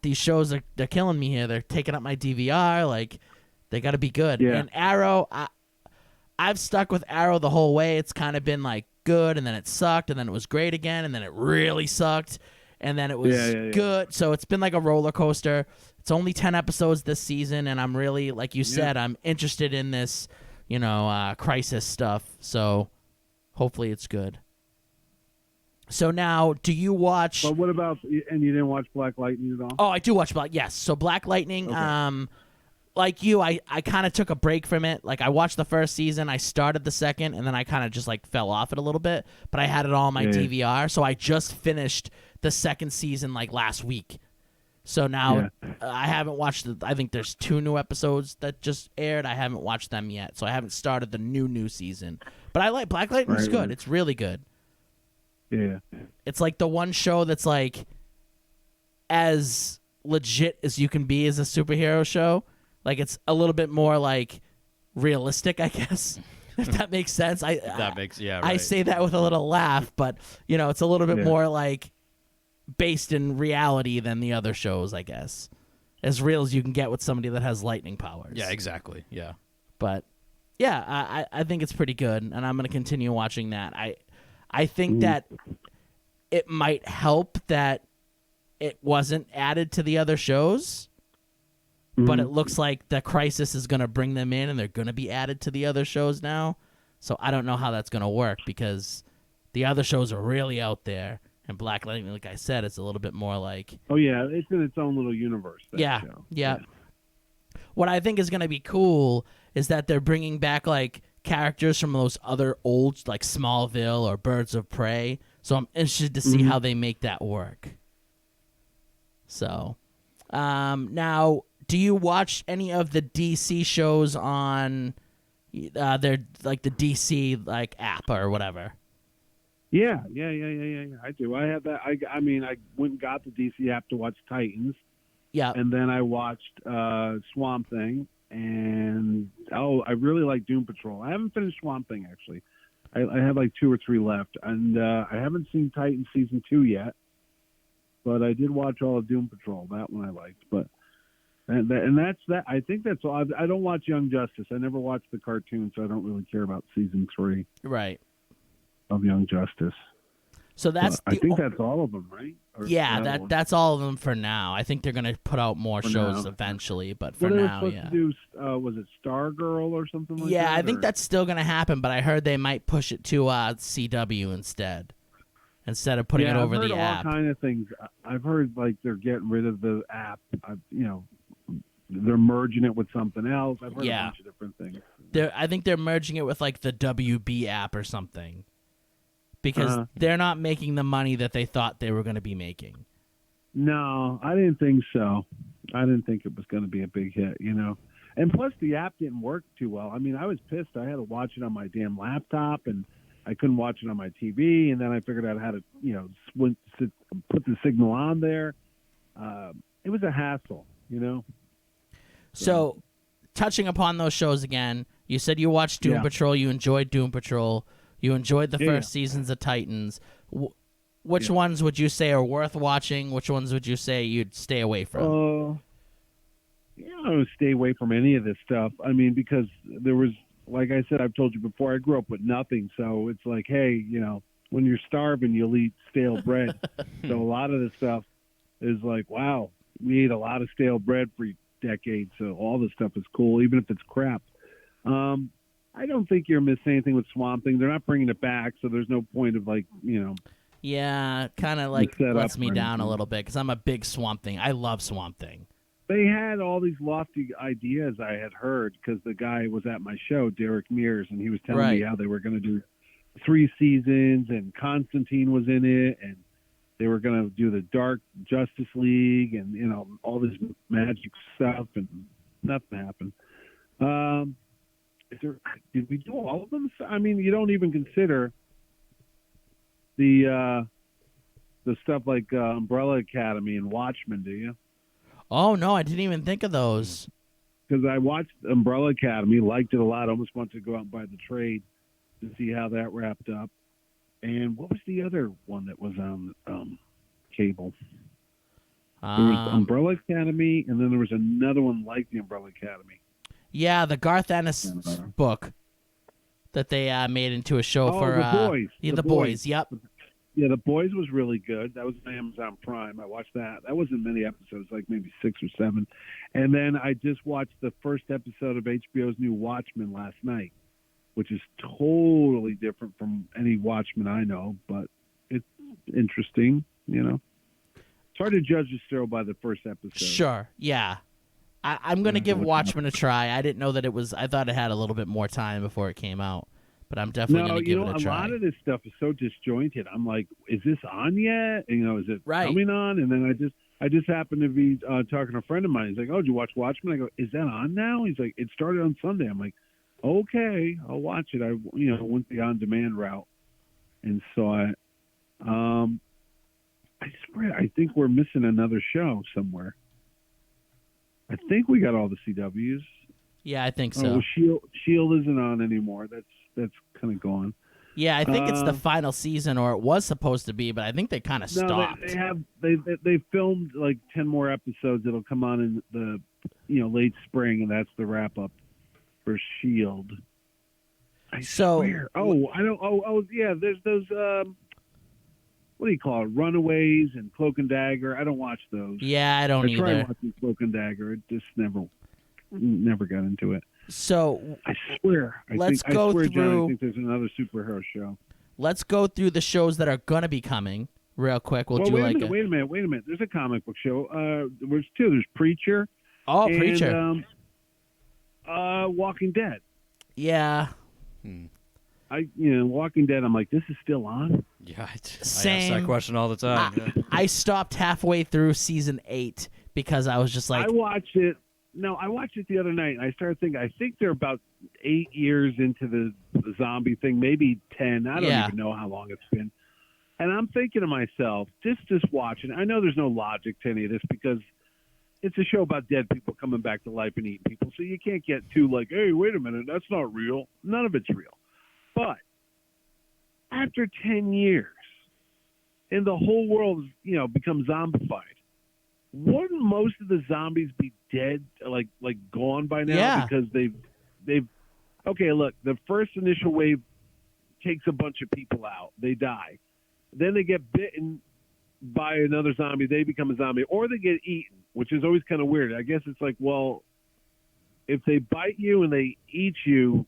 these shows they're killing me here. They're taking up my DVR. Like, they got to be good. Yeah. And Arrow, I've stuck with Arrow the whole way. It's kind of been like good, and then it sucked, and then it was great again, and then it really sucked, and then it was Yeah. good. So it's been like a roller coaster. It's only 10 episodes this season, and I'm really, like you said, I'm interested in this, crisis stuff. So hopefully it's good. So now, do you watch? But what about, and you didn't watch Black Lightning at all? Oh, I do watch Black. Yes, so Black Lightning. Okay. Like you, I kind of took a break from it. Like, I watched the first season, I started the second, and then I kind of just like fell off it a little bit. But I had it all on my Yeah. DVR, so I just finished the second season like last week. So now I haven't watched I think there's 2 new episodes that just aired. I haven't watched them yet, so I haven't started the new season. But I like Black Lightning's Right, good. right. It's really good. Yeah. It's like the one show that's like as legit as you can be as a superhero show. Like, it's a little bit more like realistic, I guess. If that makes sense. That makes I right. say that with a little laugh, but it's a little bit Yeah. more like based in reality than the other shows, I guess. As real as you can get with somebody that has lightning powers. Yeah, exactly. Yeah. But yeah, I think it's pretty good, and I'm gonna continue watching that. I think that it might help that it wasn't added to the other shows, but it looks like the Crisis is gonna bring them in, and they're gonna be added to the other shows now. So I don't know how that's gonna work, because the other shows are really out there, and Black Lightning, like I said, it's a little bit more like Oh, yeah. It's in its own little universe. That yeah, show. yeah. What I think is going to be cool is that they're bringing back like characters from those other old, like Smallville or Birds of Prey. So I'm interested to see how they make that work. So, now, do you watch any of the DC shows on their like the DC like app or whatever? Yeah. I do. I have that. I mean, I went and got the DC app to watch Titans, Yeah, and then I watched Swamp Thing, and I really like Doom Patrol. I haven't finished Swamp Thing actually. I have like 2 or 3 left, and I haven't seen Titans season 2 yet, but I did watch all of Doom Patrol. That one I liked, but and that's that. I think that's all. I don't watch Young Justice. I never watched the cartoon, so I don't really care about season 3 right. of Young Justice. So that's I the think that's all of them, right? Or yeah, that one? that's all of them for now. I think they're gonna put out more For shows now. eventually, but for Well, they were now, supposed yeah. to do. Was it Stargirl or something like that? Yeah, I think or- that's still gonna happen, but I heard they might push it to CW instead of putting it over I've heard the all app. kind of things. I've heard like they're getting rid of the app. They're merging it with something else. I've heard Yeah. a bunch of different things. I think they're merging it with like the WB app or something, because they're not making the money that they thought they were going to be making. No, I didn't think so. I didn't think it was going to be a big hit, And plus, the app didn't work too well. I mean, I was pissed. I had to watch it on my damn laptop, and I couldn't watch it on my TV. And then I figured out how to, put the signal on there. It was a hassle, So, touching upon those shows again, You said you watched Doom Yeah. Patrol. You enjoyed Doom Patrol. You enjoyed the Yeah. first seasons of Titans. Which Yeah. ones would you say are worth watching? Which ones would you say you'd stay away from? I would stay away from any of this stuff. I mean, because there was, like I said, I've told you before, I grew up with nothing. So it's like, hey, when you're starving, you'll eat stale bread. So a lot of this stuff is like, wow, we ate a lot of stale bread for decades. So all this stuff is cool, even if it's crap. I don't think you're missing anything with Swamp Thing. They're not bringing it back, so there's no point of Yeah, kind of like set lets up me for down a anything. little bit because I'm a big Swamp Thing. I love Swamp Thing. They had all these lofty ideas I had heard because the guy was at my show, Derek Mears, and he was telling me Right. how they were going to do 3 seasons and Constantine was in it and they were going to do the Dark Justice League and, all this magic stuff and nothing happened. Did we do all of them? I mean, you don't even consider the stuff like Umbrella Academy and Watchmen, do you? Oh, no, I didn't even think of those. Because I watched Umbrella Academy, liked it a lot, almost wanted to go out and buy the trade to see how that wrapped up. And what was the other one that was on cable? There was Umbrella Academy, and then there was another one like the Umbrella Academy. Yeah, the Garth Ennis book that they made into a show Oh, for The Boys. Yeah, The the Boys. boys. Yep. Yeah, The Boys was really good. That was on Amazon Prime. I watched that. That wasn't many episodes, like maybe 6 or 7. And then I just watched the first episode of HBO's new Watchmen last night, which is totally different from any Watchmen I know, but it's interesting, It's hard to judge a show by the first episode. Sure. Yeah. I'm going to give Watchmen. Watchmen a try. I didn't know that it was. I thought it had a little bit more time before it came out, but I'm definitely going to give it a try. lot of this stuff is so disjointed. I'm like, is this on yet? Is it Right. coming on? And then I just happened to be talking to a friend of mine. He's like, oh, did you watch Watchmen? I go, is that on now? He's like, it started on Sunday. I'm like, okay, I'll watch it. I went the on-demand route and saw it. I swear, I think we're missing another show somewhere. I think we got all the CWs. Yeah, I think Oh, so. well, Shield isn't on anymore. That's kind of gone. Yeah, I think it's the final season, or it was supposed to be, but I think they kind of stopped. No, they filmed like 10 more episodes. It'll come on in the late spring, and that's the wrap up for Shield. I swear. Oh, I don't. Oh, yeah. There's those. What do you call it? Runaways and Cloak and Dagger. I don't watch those. Yeah, I don't I tried either. watching Cloak and Dagger. It just never got into it. So I swear. Let's I go swear, John, through- I think there's another superhero show. let's go through the shows that are going to be coming real quick. We'll do wait like a minute. Wait a minute. There's a comic book show. There's 2. There's Preacher. Oh, and, Preacher. Walking Dead. Yeah. Walking Dead. I'm like, this is still on. Yeah, I ask Same. that question all the time. yeah. I stopped halfway through season 8 because I was just like, I watched it. No, I watched it the other night, and I started thinking. I think they're about 8 years into the zombie thing, maybe 10. I don't Yeah. even know how long it's been. And I'm thinking to myself, just watching. I know there's no logic to any of this because it's a show about dead people coming back to life and eating people. So you can't get too like, hey, wait a minute, that's not real. None of it's real. But after 10 years, and the whole world, becomes zombified, wouldn't most of the zombies be dead, like gone by now? Yeah. Because they've. Okay, look, the first initial wave takes a bunch of people out. They die. Then they get bitten by another zombie. They become a zombie, or they get eaten, which is always kind of weird. I guess it's like, well, if they bite you and they eat you,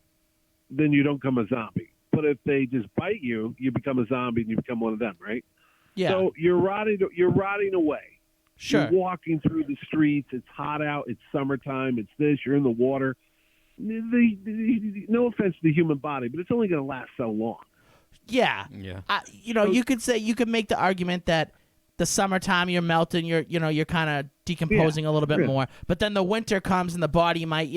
then you don't become a zombie. But if they just bite you, you become a zombie and you become one of them, right? yeah, So you're rotting away. sure. You're walking through the streets. It's hot out. It's summertime. It's this. You're in the water. No offense to the human body, but it's only going to last so long. Yeah. Yeah. You could make the argument that the summertime you're melting, you're kind of decomposing a little bit yeah. more, but then the winter comes and the body might,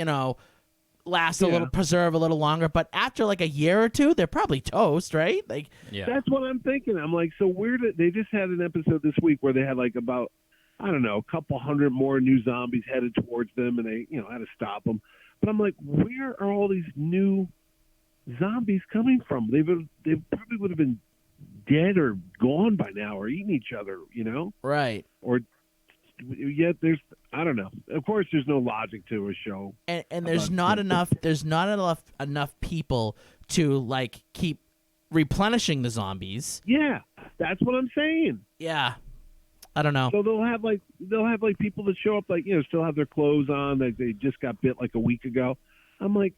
last a Yeah. little, preserve a little longer. But after like a year or two, they're probably toast, right? Like, Yeah. That's what I'm thinking. I'm like, so weird. They just had an episode this week where they had like about, I don't know, a couple hundred more new zombies headed towards them, and they, had to stop them. But I'm like, where are all these new zombies coming from? They probably would have been dead or gone by now, or eating each other, Right. or yet I don't know. Of course, there's no logic to a show, And there's not enough. There's not enough people to like keep replenishing the zombies. Yeah, that's what I'm saying. Yeah. I don't know. So they'll have like people that show up still have their clothes on, like they just got bit like a week ago. I'm like,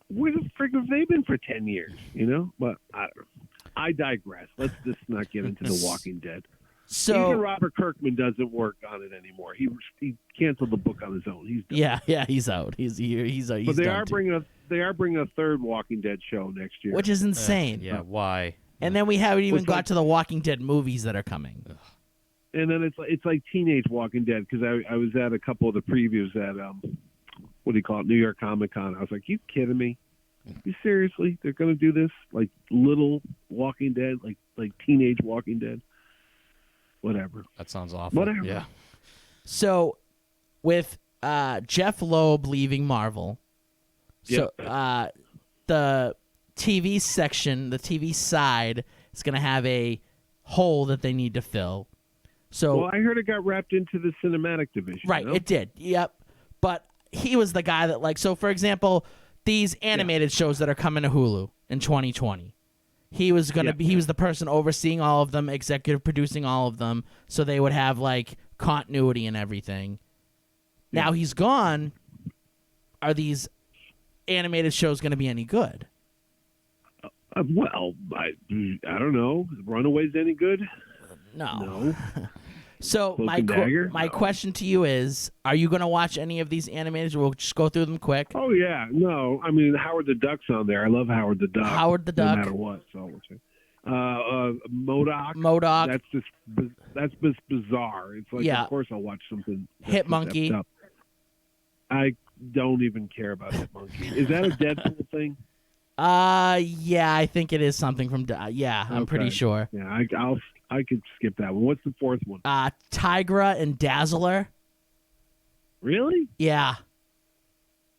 where the frig have they been for 10 years? But I don't know. I digress. Let's just not get into The Walking Dead. So even Robert Kirkman doesn't work on it anymore. He canceled the book on his own. He's done. yeah, he's out. He's But they done are too. bringing a third Walking Dead show next year. Which is insane. Yeah, why? And then we haven't even Which got one? to the Walking Dead movies that are coming. And then it's like Teenage Walking Dead, because I was at a couple of the previews at what do you call it, New York Comic Con. I was like, you kidding me? You seriously? They're going to do this like little Walking Dead, like Teenage Walking Dead? Whatever. That sounds awful. Whatever. Yeah. So, with Jeff Loeb leaving Marvel, so the TV section, the TV side, is going to have a hole that they need to fill. So, Well, I heard it got wrapped into the cinematic division. right, no? it did. Yep. But he was the guy that, so for example, these animated shows that are coming to Hulu in 2020. He was gonna be. He was the person overseeing all of them, executive producing all of them, so they would have continuity and everything. Now he's gone. Are these animated shows going to be any good? Well, I don't know. Is Runaways any good? No. No. So Cloak my and Dagger? my No. question to you is: are you going to watch any of these animated? We'll just go through them quick. Oh yeah, no. I mean, Howard the Duck's on there. I love Howard the Duck. Howard the Duck. no matter what. So MODOK. MODOK. That's just bizarre. It's like, Yeah. of course I'll watch something. that's Hit Monkey. effed up. I don't even care about Hit Monkey. Is that a Deadpool thing? Yeah, I think it is something from. I'm pretty Okay. sure. Yeah, I could skip that one. What's the fourth one? Tigra and Dazzler. Really? Yeah.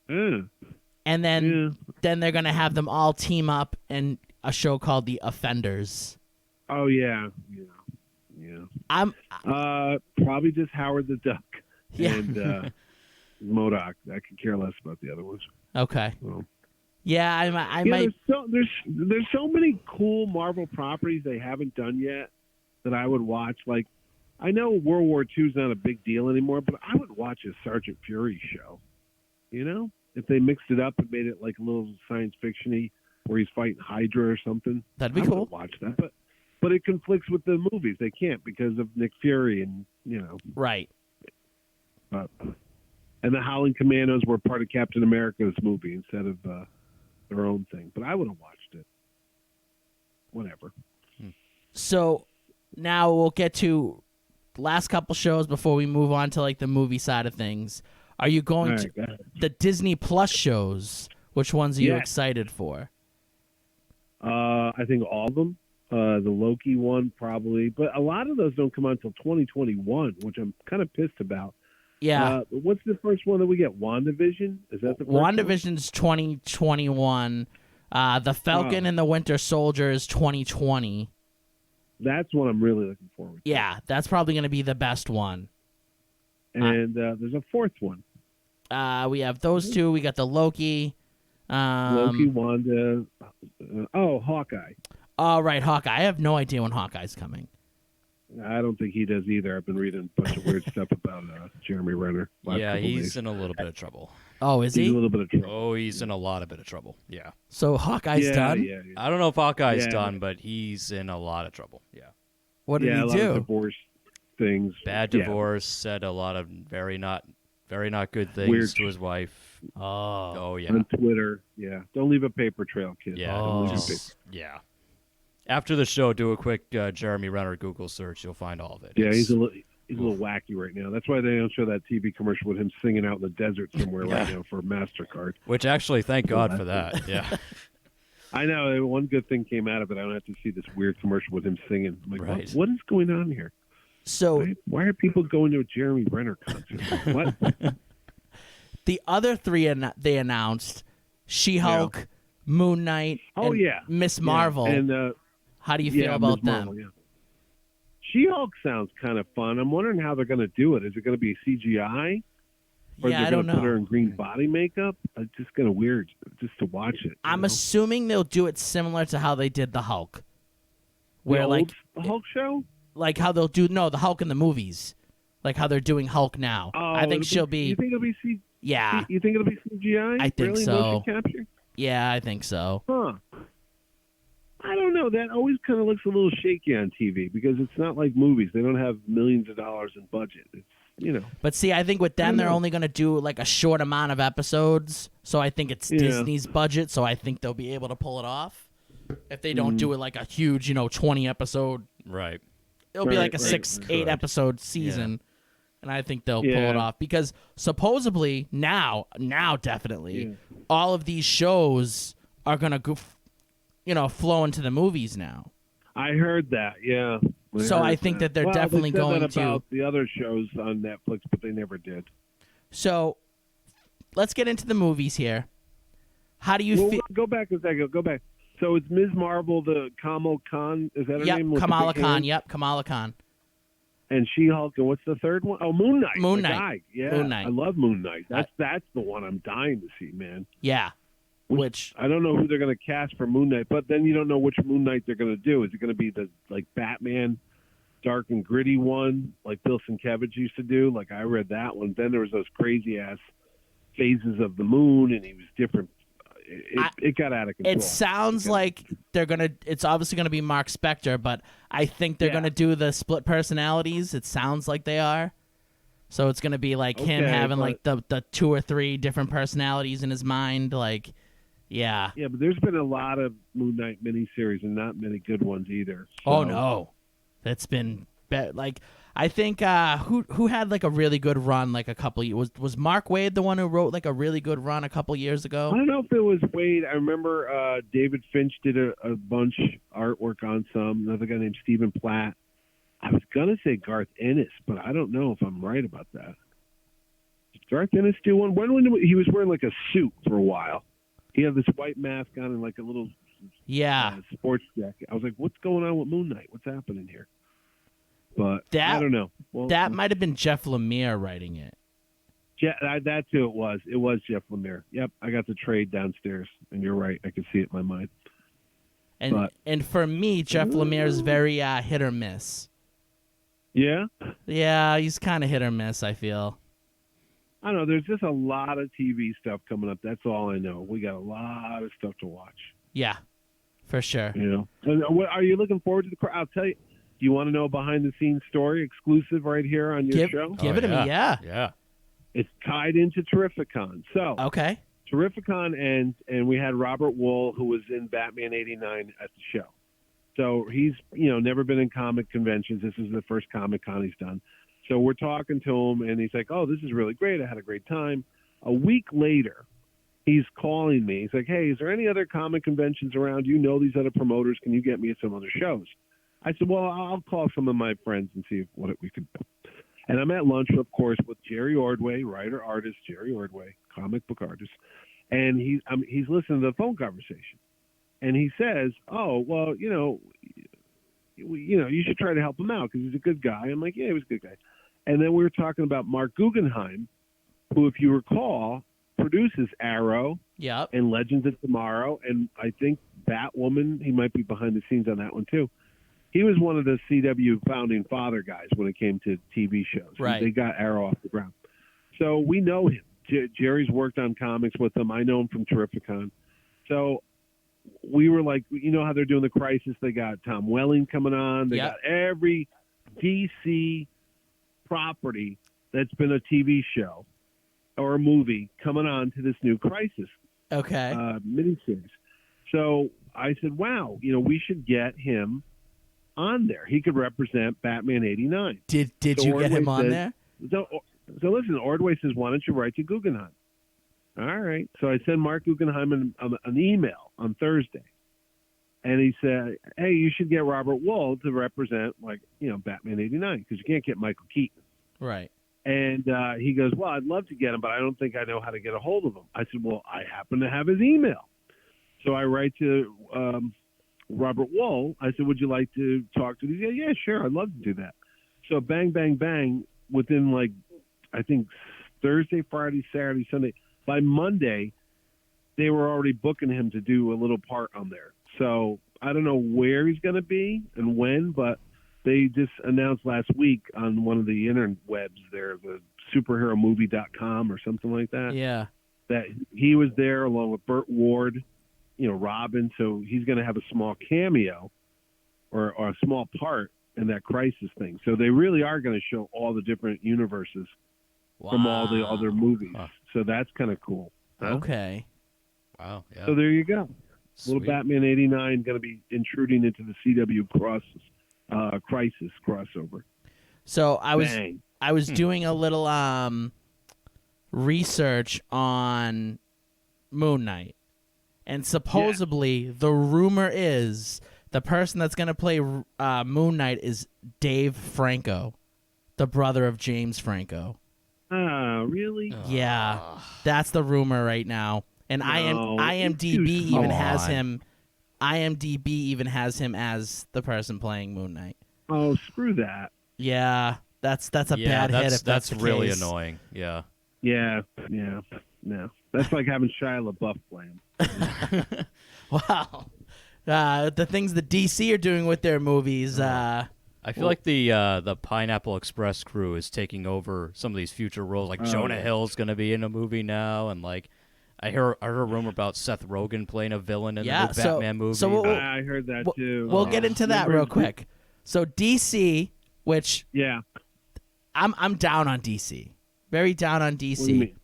Yeah. And then Yeah. then they're gonna have them all team up in a show called The Offenders. Oh yeah. Yeah. I'm Probably just Howard the Duck Yeah. and MODOK. I could care less about the other ones. okay. Well, Yeah, I might. There's so many cool Marvel properties they haven't done yet that I would watch. Like, I know World War II's not a big deal anymore, but I would watch a Sergeant Fury show. If they mixed it up and made it like a little science fiction-y, where he's fighting Hydra or something. That'd be I cool. would watch that, but it conflicts with the movies. They can't because of Nick Fury and Right. and the Howling Commandos were part of Captain America's movie instead of their own thing. But I would have watched it. Whatever. So now we'll get to last couple shows before we move on to the movie side of things. Are you going All to right, go ahead. the Disney Plus shows? Which ones are you Yes. excited for? I think all of them. The Loki one probably, but a lot of those don't come out until 2021, which I'm kind of pissed about. Yeah. What's the first one that we get? WandaVision? Is that the first one? WandaVision's 2021. The Falcon and the Winter Soldier is 2020. That's one I'm really looking forward to. Yeah, that's probably going to be the best one. And there's a fourth one. We have those two. We got the Loki. Loki, Wanda. Hawkeye. All right, Hawkeye. I have no idea when Hawkeye's coming. I don't think he does either. I've been reading a bunch of weird stuff about Jeremy Renner. last Yeah, couple he's days. in a little bit of trouble. Oh, is He's he? a little bit of trouble. Oh, he's in a lot of trouble. Yeah. So Hawkeye's yeah, done? Yeah, yeah. I don't know if Hawkeye's Yeah. done, but he's in a lot of trouble. Yeah. What did yeah, a he lot of do? divorce things. Bad Yeah. divorce, said a lot of very not good things Weird. to his wife. Oh. Oh, yeah. On Twitter. Yeah. Don't leave a paper trail, kid. Yeah. Oh. Don't leave a Just- yeah. After the show, do a quick Jeremy Renner Google search. You'll find all of it. Yeah, It's- he's a little wacky right now. That's why they don't show that TV commercial with him singing out in the desert somewhere right now for MasterCard. Which actually, thank God for that. Yeah. I know. One good thing came out of it. I don't have to see this weird commercial with him singing. I'm like, Right. what is going on here? So Why are people going to a Jeremy Renner concert? What? the other three they announced, She-Hulk, Moon Knight, Oh, and yeah. Miss Marvel. And How do you feel about Ms. them? Marvel, yeah. She-Hulk sounds kind of fun. I'm wondering how they're going to do it. Is it going to be CGI? Or Yeah, they're I going don't to put her know. in green body makeup? It's just kind of weird just to watch it. I'm you know? assuming they'll do it similar to how they did the Hulk, The where old Hulk show? like how they'll do the Hulk in the movies, like how they're doing Hulk now. Oh, I think she'll You think it'll be yeah, You think it'll be CGI? I think really? so. Motion capture? yeah, I think so. Huh. I don't know. That always kind of looks a little shaky on TV because it's not like movies. They don't have millions of dollars in budget. It's, you know. But see, I think with them, don't they're know. only going to do like a short amount of episodes. So I think it's Yeah. Disney's budget. So I think they'll be able to pull it off. If they don't Mm-hmm. do it like a huge, 20 episode, Right. it'll be like a Right, 6, right. 8 episode season. And I think they'll pull Yeah. it off because supposedly now definitely Yeah. all of these shows are going to flow into the movies now. I heard that, yeah. So I think that they're Well, definitely they said going that to- about the other shows on Netflix, but they never did. So let's get into the movies here. How do you Well, feel? go back a second. Go back. So it's Ms. Marvel, the Kamala Khan. Is that her Yep, name? With the Kamala big Khan. hands? Yep, Kamala Khan. And She-Hulk, and what's the third one? Oh, Moon Knight. Moon the Knight. guy. Yeah, Moon Knight. I love Moon Knight. That's the one I'm dying to see, man. Yeah. Which I don't know who they're going to cast for Moon Knight, but then you don't know which Moon Knight they're going to do. Is it going to be the Batman, dark and gritty one, like Bill Sienkiewicz used to do? Like I read that one. Then there was those crazy ass phases of the moon, and he was different. It got out of control. it sounds like it's obviously gonna be Mark Spector, but I think they're Yeah. gonna do the split personalities. It sounds like they are. So it's gonna be like him Okay, having but- like the 2 or 3 different personalities in his mind. Like, yeah. Yeah, but there's been a lot of Moon Knight miniseries and not many good ones either. Oh So- no, that's been like I think who had like a really good run like a couple years was Mark Waid the one who wrote like a really good run a couple years ago? I don't know if it was Wade. I remember David Finch did a bunch artwork on some. Another guy named Stephen Platt. I was gonna say Garth Ennis, but I don't know if I'm right about that. Did Garth Ennis do one? When he was wearing like a suit for a while. He had this white mask on and like a little Yeah. sports jacket. I was like, what's going on with Moon Knight? What's happening here? But That- I don't know. Well, That might have been Jeff Lemire writing it. that's who it was. It was Jeff Lemire. Yep, I got the trade downstairs, and you're right. I can see it in my mind. And But- and for me, Jeff Lemire's very hit or miss. Yeah, Yeah, he's kind of hit or miss, I feel. I don't know. There's just a lot of TV stuff coming up. That's all I know. We got a lot of stuff to watch. Yeah. For sure. You know. And what, are you looking forward to the? I'll tell you. Do you want to know a behind the scenes story exclusive right here on your show? Give it to me, yeah. Yeah. It's tied into Terrificon. So Okay. Terrificon ends, and we had Robert Wool, who was in Batman '89 at the show. So he's, never been in comic conventions. This is the first Comic Con he's done. So we're talking to him, and he's like, "Oh, this is really great. I had a great time." A week later, he's calling me. He's like, "Hey, is there any other comic conventions around? You know these other promoters. Can you get me some other shows?" I said, "Well, I'll call some of my friends and see what we could do." And I'm at lunch, of course, with Jerry Ordway, writer-artist Jerry Ordway, comic book artist. And he's listening to the phone conversation. And he says, "Oh, well, you should try to help him out because he's a good guy." I'm like, "Yeah, he was a good guy." And then we were talking about Mark Guggenheim, who, if you recall, produces Arrow Yep. and Legends of Tomorrow, and I think Batwoman. He might be behind the scenes on that one too. He was one of the CW founding father guys when it came to TV shows. Right. They got Arrow off the ground. So we know him. Jerry's worked on comics with him. I know him from Terrificon. So we were like, you know how they're doing the Crisis? They got Tom Welling coming on. They Yep. got every DC property that's been a TV show or a movie coming on to this new Crisis Okay. miniseries. So I said, wow, we should get him on there. He could represent Batman '89. Did So you get him Ordway on says- there? So listen, Ordway says, why don't you write to Guggenheim? All right. So I sent Mark Guggenheim an email on Thursday. And he said, hey, you should get Robert Wool to represent, Batman '89, because you can't get Michael Keaton. Right. And he goes, well, I'd love to get him, but I don't think I know how to get a hold of him. I said, well, I happen to have his email. So I write to Robert Wool. I said, would you like to talk to him? He said, yeah, sure. I'd love to do that. So bang, bang, bang, within like, I think Thursday, Friday, Saturday, Sunday, by Monday, they were already booking him to do a little part on there. So I don't know where he's going to be and when, but they just announced last week on one of the interwebs there, the superheromovie.com or something like that, Yeah. that he was there along with Burt Ward, Robin. So he's going to have a small cameo or a small part in that Crisis thing. So they really are going to show all the different universes from all the other movies. Huh. So that's kind of cool. Huh? Okay. Wow. Yeah. So there you go. Little Sweet. Batman 89 going to be intruding into the CW Crisis crossover. So I Bang. was doing a little research on Moon Knight, and supposedly the rumor is the person that's going to play Moon Knight is Dave Franco, the brother of James Franco. Really? Yeah, that's the rumor right now. And No, IMDb it's too even small. has him. IMDb even has him as the person playing Moon Knight. Oh, screw that. Yeah, that's a bad hit. If that's the really case. annoying. Yeah. Yeah. No. That's like having Shia LaBeouf play him. Wow. The things that DC are doing with their movies. I feel like the Pineapple Express crew is taking over some of these future roles. Like Jonah Hill's going to be in a movie now, and like I heard a rumor about Seth Rogen playing a villain in the new Batman movie. so we'll- but- I heard that we'll, too. we'll get into that real quick. So DC, which Yeah. I'm down on DC, very down on What do you DC.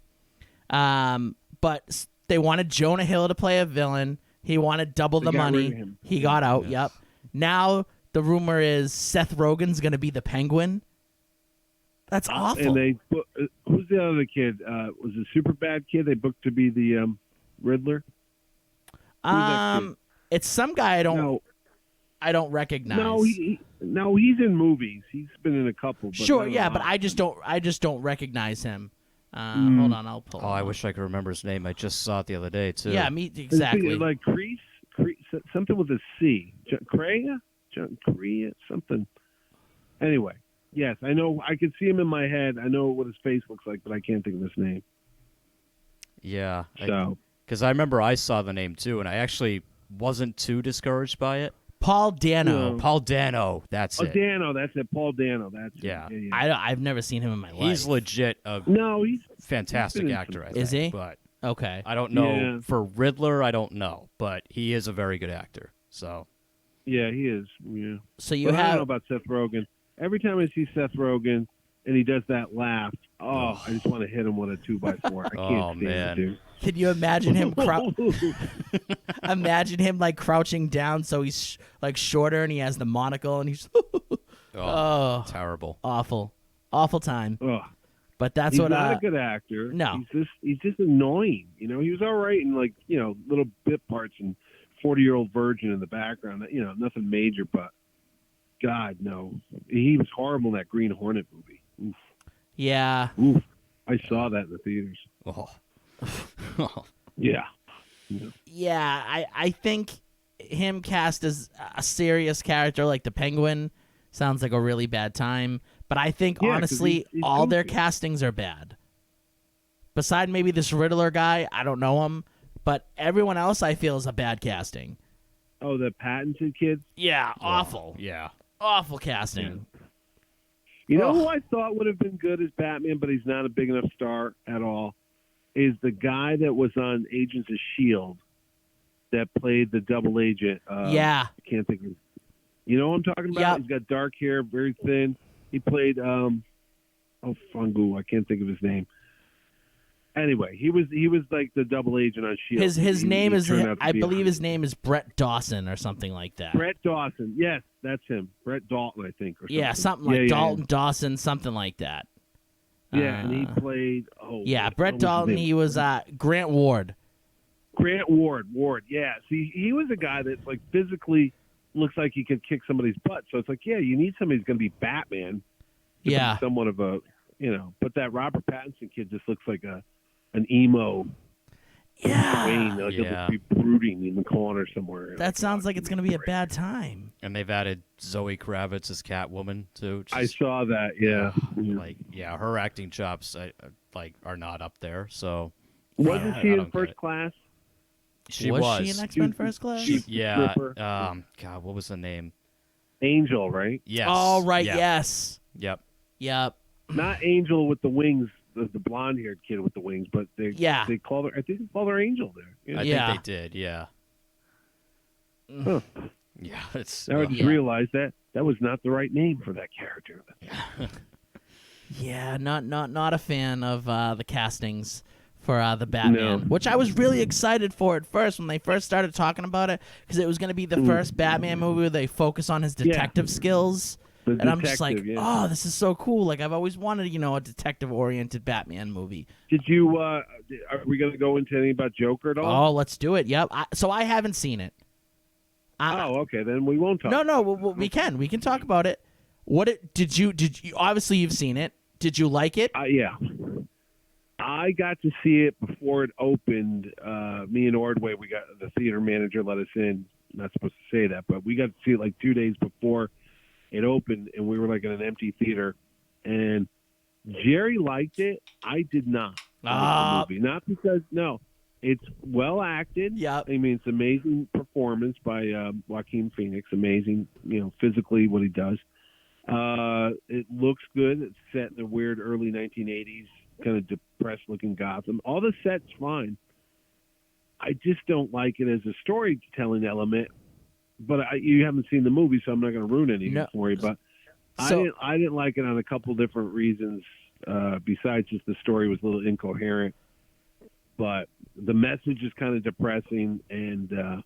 mean? But they wanted Jonah Hill to play a villain. He wanted double They the got rid money. of him. He got out. Yeah. Yep. Now the rumor is Seth Rogen's going to be the Penguin. That's awful. And they who's the other kid? Was the super bad kid they booked to be the Riddler? that kid? It's some guy I don't recognize. No, he's in movies. He's been in a couple. But Sure, not yeah, a but lot. I just don't recognize him. Hold on, I'll pull. Oh, him I up. wish I could remember his name. I just saw it the other day too. Yeah, me Is it exactly. like Crease, something with a C. Crea? John Crea, something. Anyway, yes, I know. I can see him in my head. I know what his face looks like, but I can't think of his name. Yeah. So Because I remember I saw the name too, and I actually wasn't too discouraged by it. Paul Dano. No. Paul Dano. That's it. Dano, that's it. Paul Dano, that's Yeah. it. I've never seen him in my life. He's legit a No, he's fantastic he's been in actor. I some- think, Is he? But Okay. I don't know Yeah. for Riddler. I don't know, but he is a very good actor. So yeah, he is. Yeah. So you But I don't know have about Seth Rogen. Every time I see Seth Rogen and he does that laugh, I just want to hit him with a 2x4. I can't Oh, stand man. it, dude. Can you imagine him imagine him like crouching down so he's like shorter and he has the monocle and he's oh, terrible. awful time. Ugh. But that's He's what not a good actor. no. he's just annoying. He was all right in like little bit parts and 40-Year-Old Virgin in the background. Nothing major, but God no, he was horrible in that Green Hornet movie. Oof. Yeah. Oof. I saw that in the theaters. Oh. Yeah. Yeah, I think him cast as a serious character like the Penguin sounds like a really bad time. But I think Yeah, 'cause honestly, he's all their goofy. castings are bad. Beside maybe this Riddler guy, I don't know him, but everyone else I feel is a bad casting. Oh, the Pattinson kids. Yeah, awful, Yeah. awful casting. You know Ugh. who I thought would have been good as Batman, but he's not a big enough star at all, is the guy that was on Agents of S.H.I.E.L.D. that played the double agent. Yeah, I can't think of his. You know what I'm talking about? Yep. He's got dark hair, very thin. He played, Fungu. I can't think of his name. Anyway, he was like the double agent on S.H.I.E.L.D. his He name is turned out to I be believe a- his name is Brett Dawson or something like that. Brett Dawson. Yes, that's him. Brett Dalton, I think. Or Yeah, something Yeah, like yeah, Dalton Dawson, something like that. Yeah, and he Uh, played. yeah, what Brett was his Dalton. name? He was Grant Ward. Grant Ward. Yeah. See, he was a guy that like physically looks like he could kick somebody's butt. So it's like, yeah, you need somebody who's going to be Batman. to be Yeah. somewhat of a, But that Robert Pattinson kid just looks like an emo Yeah. Wayne, like Yeah. he'll be brooding in the corner somewhere. That sounds like it's going to be a bad time. And they've added Zoe Kravitz as Catwoman too. which I is- saw that. Yeah. like her acting chops are not up there. So Wasn't I she in don't get First it. Class? she was she in X-Men First Class? Yeah. Stripper? God, what was the name? Angel, right? Yes. Oh, right, Yeah. yes. Yep. Yep. Not Angel with the wings, the blonde-haired kid with the wings, but they called her. I think they called her Angel there. I Yeah. think they did. Yeah. Huh. Yeah. It's Now I just Yeah. realized that was not the right name for that character. Yeah, not a fan of the castings for the Batman, No. which I was really excited for at first when they first started talking about it, because it was going to be the first Batman movie where they focus on his detective skills. The And I'm just like, detective, oh, this is so cool. Like, I've always wanted, a detective-oriented Batman movie. Did you? Are we going to go into anything about Joker at all? Oh, let's do it. Yep. So I haven't seen it. Oh, okay. Then we won't talk. No, we can. We can talk about it. Did you? Obviously, you've seen it. Did you like it? Yeah. I got to see it before it opened. Me and Ordway, we got the theater manager let us in. Not supposed to say that, but we got to see it like 2 days before it opened, and we were like in an empty theater. And Jerry liked it. I did not. Like the movie. Not because it's well acted. Yep. I mean, it's amazing performance by Joaquin Phoenix. Amazing, physically what he does. It looks good. It's set in the weird early 1980s, kind of depressed-looking Gotham. All the set's fine. I just don't like it as a storytelling element. But you haven't seen the movie, so I'm not going to ruin anything for you. But I didn't like it on a couple different reasons. Besides just the story was a little incoherent, but the message is kind of depressing, and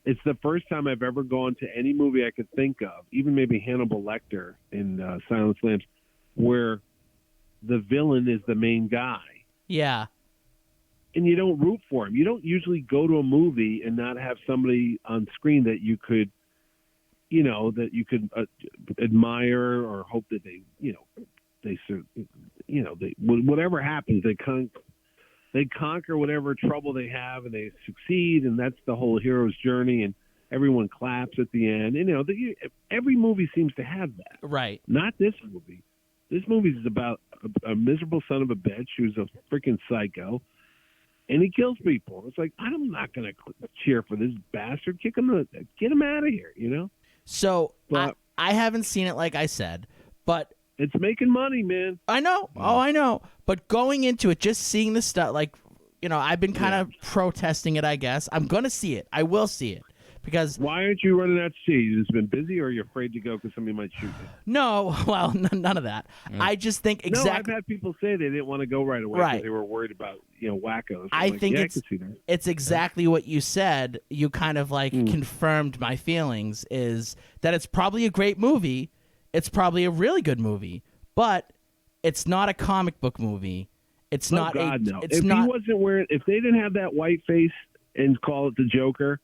it's the first time I've ever gone to any movie I could think of, even maybe Hannibal Lecter in Silence Lambs, where the villain is the main guy. Yeah. And you don't root for him. You don't usually go to a movie and not have somebody on screen that you could, admire or hope that whatever happens, they conquer whatever trouble they have and they succeed, and that's the whole hero's journey. And everyone claps at the end. Every movie seems to have that. Right. Not this movie. This movie is about a miserable son of a bitch who's a freaking psycho. And he kills people. It's like, I'm not going to cheer for this bastard. Get him out of here, So But- I haven't seen it, like I said, but It's making money, man. I know. Oh, I know. But going into it, just seeing the stuff, like, I've been kind of protesting it, I guess. I'm going to see it. I will see it. Because Why aren't you running out to see? You just been busy, or are you afraid to go because somebody might shoot you? no, well, none of that. I just think No, I've exactly. had people say they didn't want to go right away because Right. they were worried about wackos. I I'm think I it's- can see that. It's exactly what you said. You kind of confirmed my feelings, is that it's probably a great movie. It's probably a really good movie, but it's not a comic book movie. It's Oh not God, a. no! It's If not. he wasn't wearing, if they didn't have that white face and call it the Joker,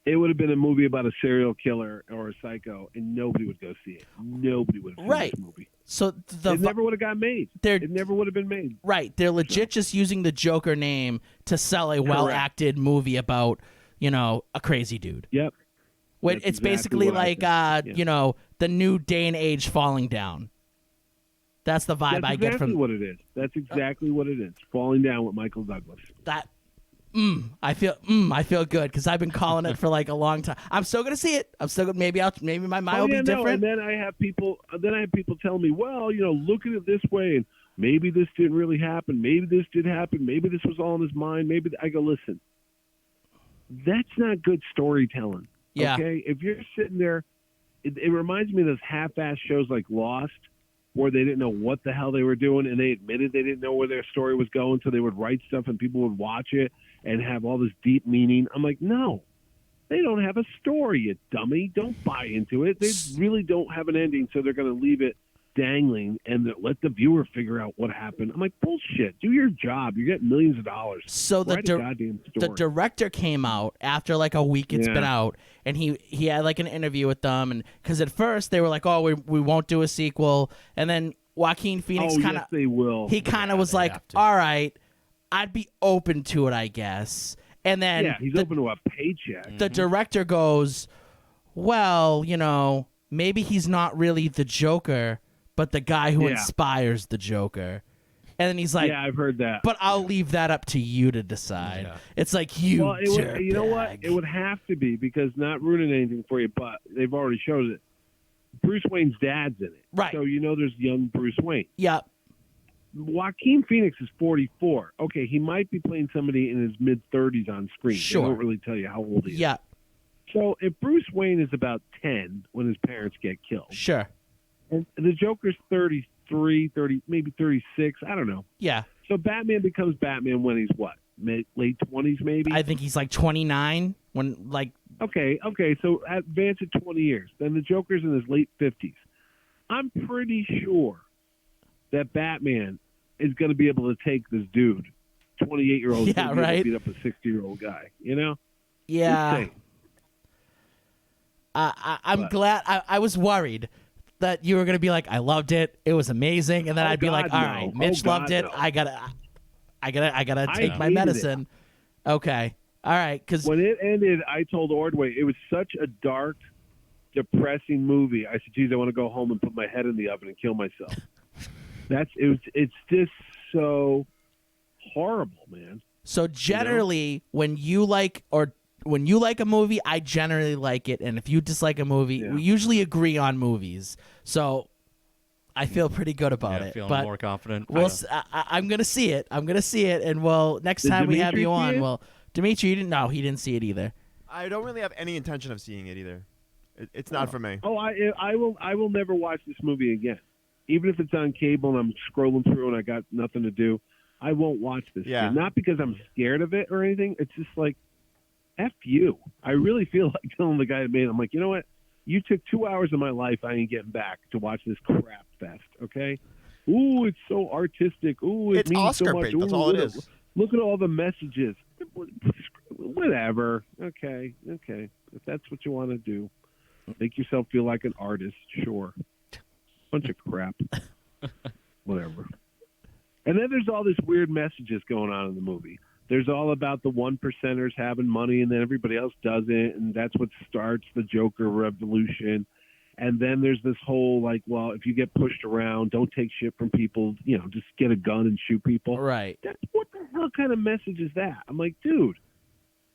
it would have been a movie about a serial killer or a psycho, and nobody would go see it. Nobody would have seen Right. this movie. So It never would have got made. they're It never would have been made. right. They're legit just using the Joker name to sell a well-acted movie about a crazy dude. Yep. When That's it's exactly basically what I like think. Yeah. the new day and age falling down. That's the vibe That's I get exactly from what it is. That's exactly what it is. Falling down with Michael Douglas. that. I feel good because I've been calling it for like a long time. I'm still gonna see it. I'm still gonna maybe my mind will be different. And then I have people tell me, well, look at it this way, and maybe this didn't really happen. Maybe this did happen. Maybe this was all in his mind. Maybe I go, listen, that's not good storytelling. Yeah. Okay, if you're sitting there, it reminds me of those half-ass shows like Lost, where they didn't know what the hell they were doing, and they admitted they didn't know where their story was going, so they would write stuff and people would watch it and have all this deep meaning. I'm like, no, they don't have a story, you dummy. Don't buy into it. They really don't have an ending, so they're going to leave it dangling and let the viewer figure out what happened. I'm like, bullshit. Do your job. You get millions of dollars. So Write a goddamn story. the director came out after like a week it's been out, and he had like an interview with them, and because at first they were like, oh, we won't do a sequel, and then Joaquin Phoenix oh, kind of yes, they will. he kind of Yeah, was they like, have to. all right, I'd be open to it, I guess. And then Yeah, he's the, open to a paycheck. the director goes, well, maybe he's not really the Joker, but the guy who Yeah. inspires the Joker. And then he's like, Yeah, I've heard that. but I'll leave that up to you to decide. Yeah. It's like, you Well, you know what? dirtbag. It would have to be, because not ruining anything for you, but they've already showed it. Bruce Wayne's dad's in it. Right. So there's young Bruce Wayne. Yep. Joaquin Phoenix is 44. Okay, he might be playing somebody in his mid-30s on screen. Sure. They don't really tell you how old he is. Yep. So if Bruce Wayne is about 10 when his parents get killed, Sure. and the Joker's 33, 30, maybe 36, I don't know. Yeah. So Batman becomes Batman when he's what? Late 20s maybe? I think he's like 29 when, like, Okay, so advance it 20 years. Then the Joker's in his late 50s. I'm pretty sure that Batman is going to be able to take this dude, 28-year-old, Yeah, right. beat up a 60-year-old guy, yeah. Insane. I'm But- glad. I was worried that you were going to be like, I loved it. It was amazing. And then Oh, I'd be like, God, all no. right, Oh, Mitch God, loved it. no. I gotta I take my hated it. medicine. Okay. All right. Because When it ended, I told Ordway it was such a dark, depressing movie. I said, geez, I want to go home and put my head in the oven and kill myself. It's just so horrible, man. so generally, when you like a movie, I generally like it, and if you dislike a movie, Yeah. we usually agree on movies. So I feel pretty good about Yeah, it. feeling But more confident. we'll. I'm gonna see it. I'm gonna see it, and next Did time we have Dimitri you see on, it? well, Dimitri, you didn't. No, he didn't see it either. I don't really have any intention of seeing it either. It's not for me. Oh, I will never watch this movie again. Even if it's on cable and I'm scrolling through and I got nothing to do, I won't watch this. Yeah. Again. Not because I'm scared of it or anything. It's just like, F you. I really feel like telling the guy that made it, I'm like, you know what? You took 2 hours of my life I ain't getting back to watch this crap fest, okay? Ooh, it's so artistic. Ooh, it It's means Oscar so much. bait. That's Ooh, all it look is. Look at all the messages. Whatever. Okay. If that's what you want to do, make yourself feel like an artist, sure. Bunch of crap. Whatever. And then there's all this weird messages going on in the movie. There's all about the 1%ers having money and then everybody else doesn't, and that's what starts the Joker revolution. And then there's this whole, like, well, if you get pushed around, don't take shit from people, just get a gun and shoot people. Right. What the hell kind of message is that? I'm like, dude,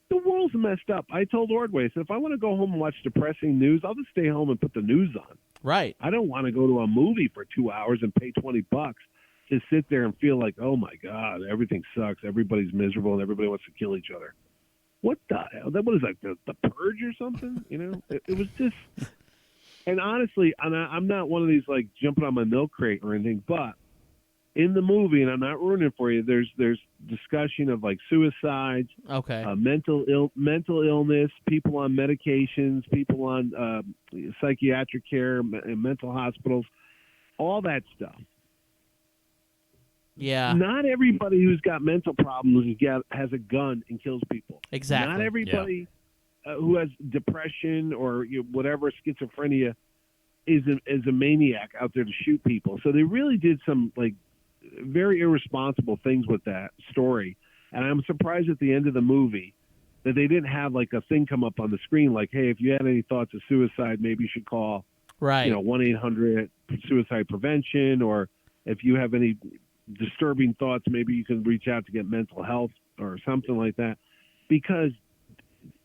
the world's messed up. I told Ordway, I said, if I want to go home and watch depressing news, I'll just stay home and put the news on. Right. I don't want to go to a movie for 2 hours and pay $20 to sit there and feel like, oh my God, everything sucks. Everybody's miserable and everybody wants to kill each other. What the hell? That was like the Purge or something? It was just. And honestly, I'm not one of these like jumping on my milk crate or anything, but in the movie, and I'm not ruining it for you, there's discussion of like suicides, Okay. mental illness, people on medications, people on psychiatric care, mental hospitals, all that stuff. Yeah. Not everybody who's got mental problems has a gun and kills people. Exactly. Not everybody who has depression or whatever, schizophrenia, is a maniac out there to shoot people. So they really did some like very irresponsible things with that story. And I'm surprised at the end of the movie that they didn't have like a thing come up on the screen like, hey, if you had any thoughts of suicide, maybe you should call Right. 1-800 suicide prevention, or if you have any disturbing thoughts, maybe you can reach out to get mental health or something like that, because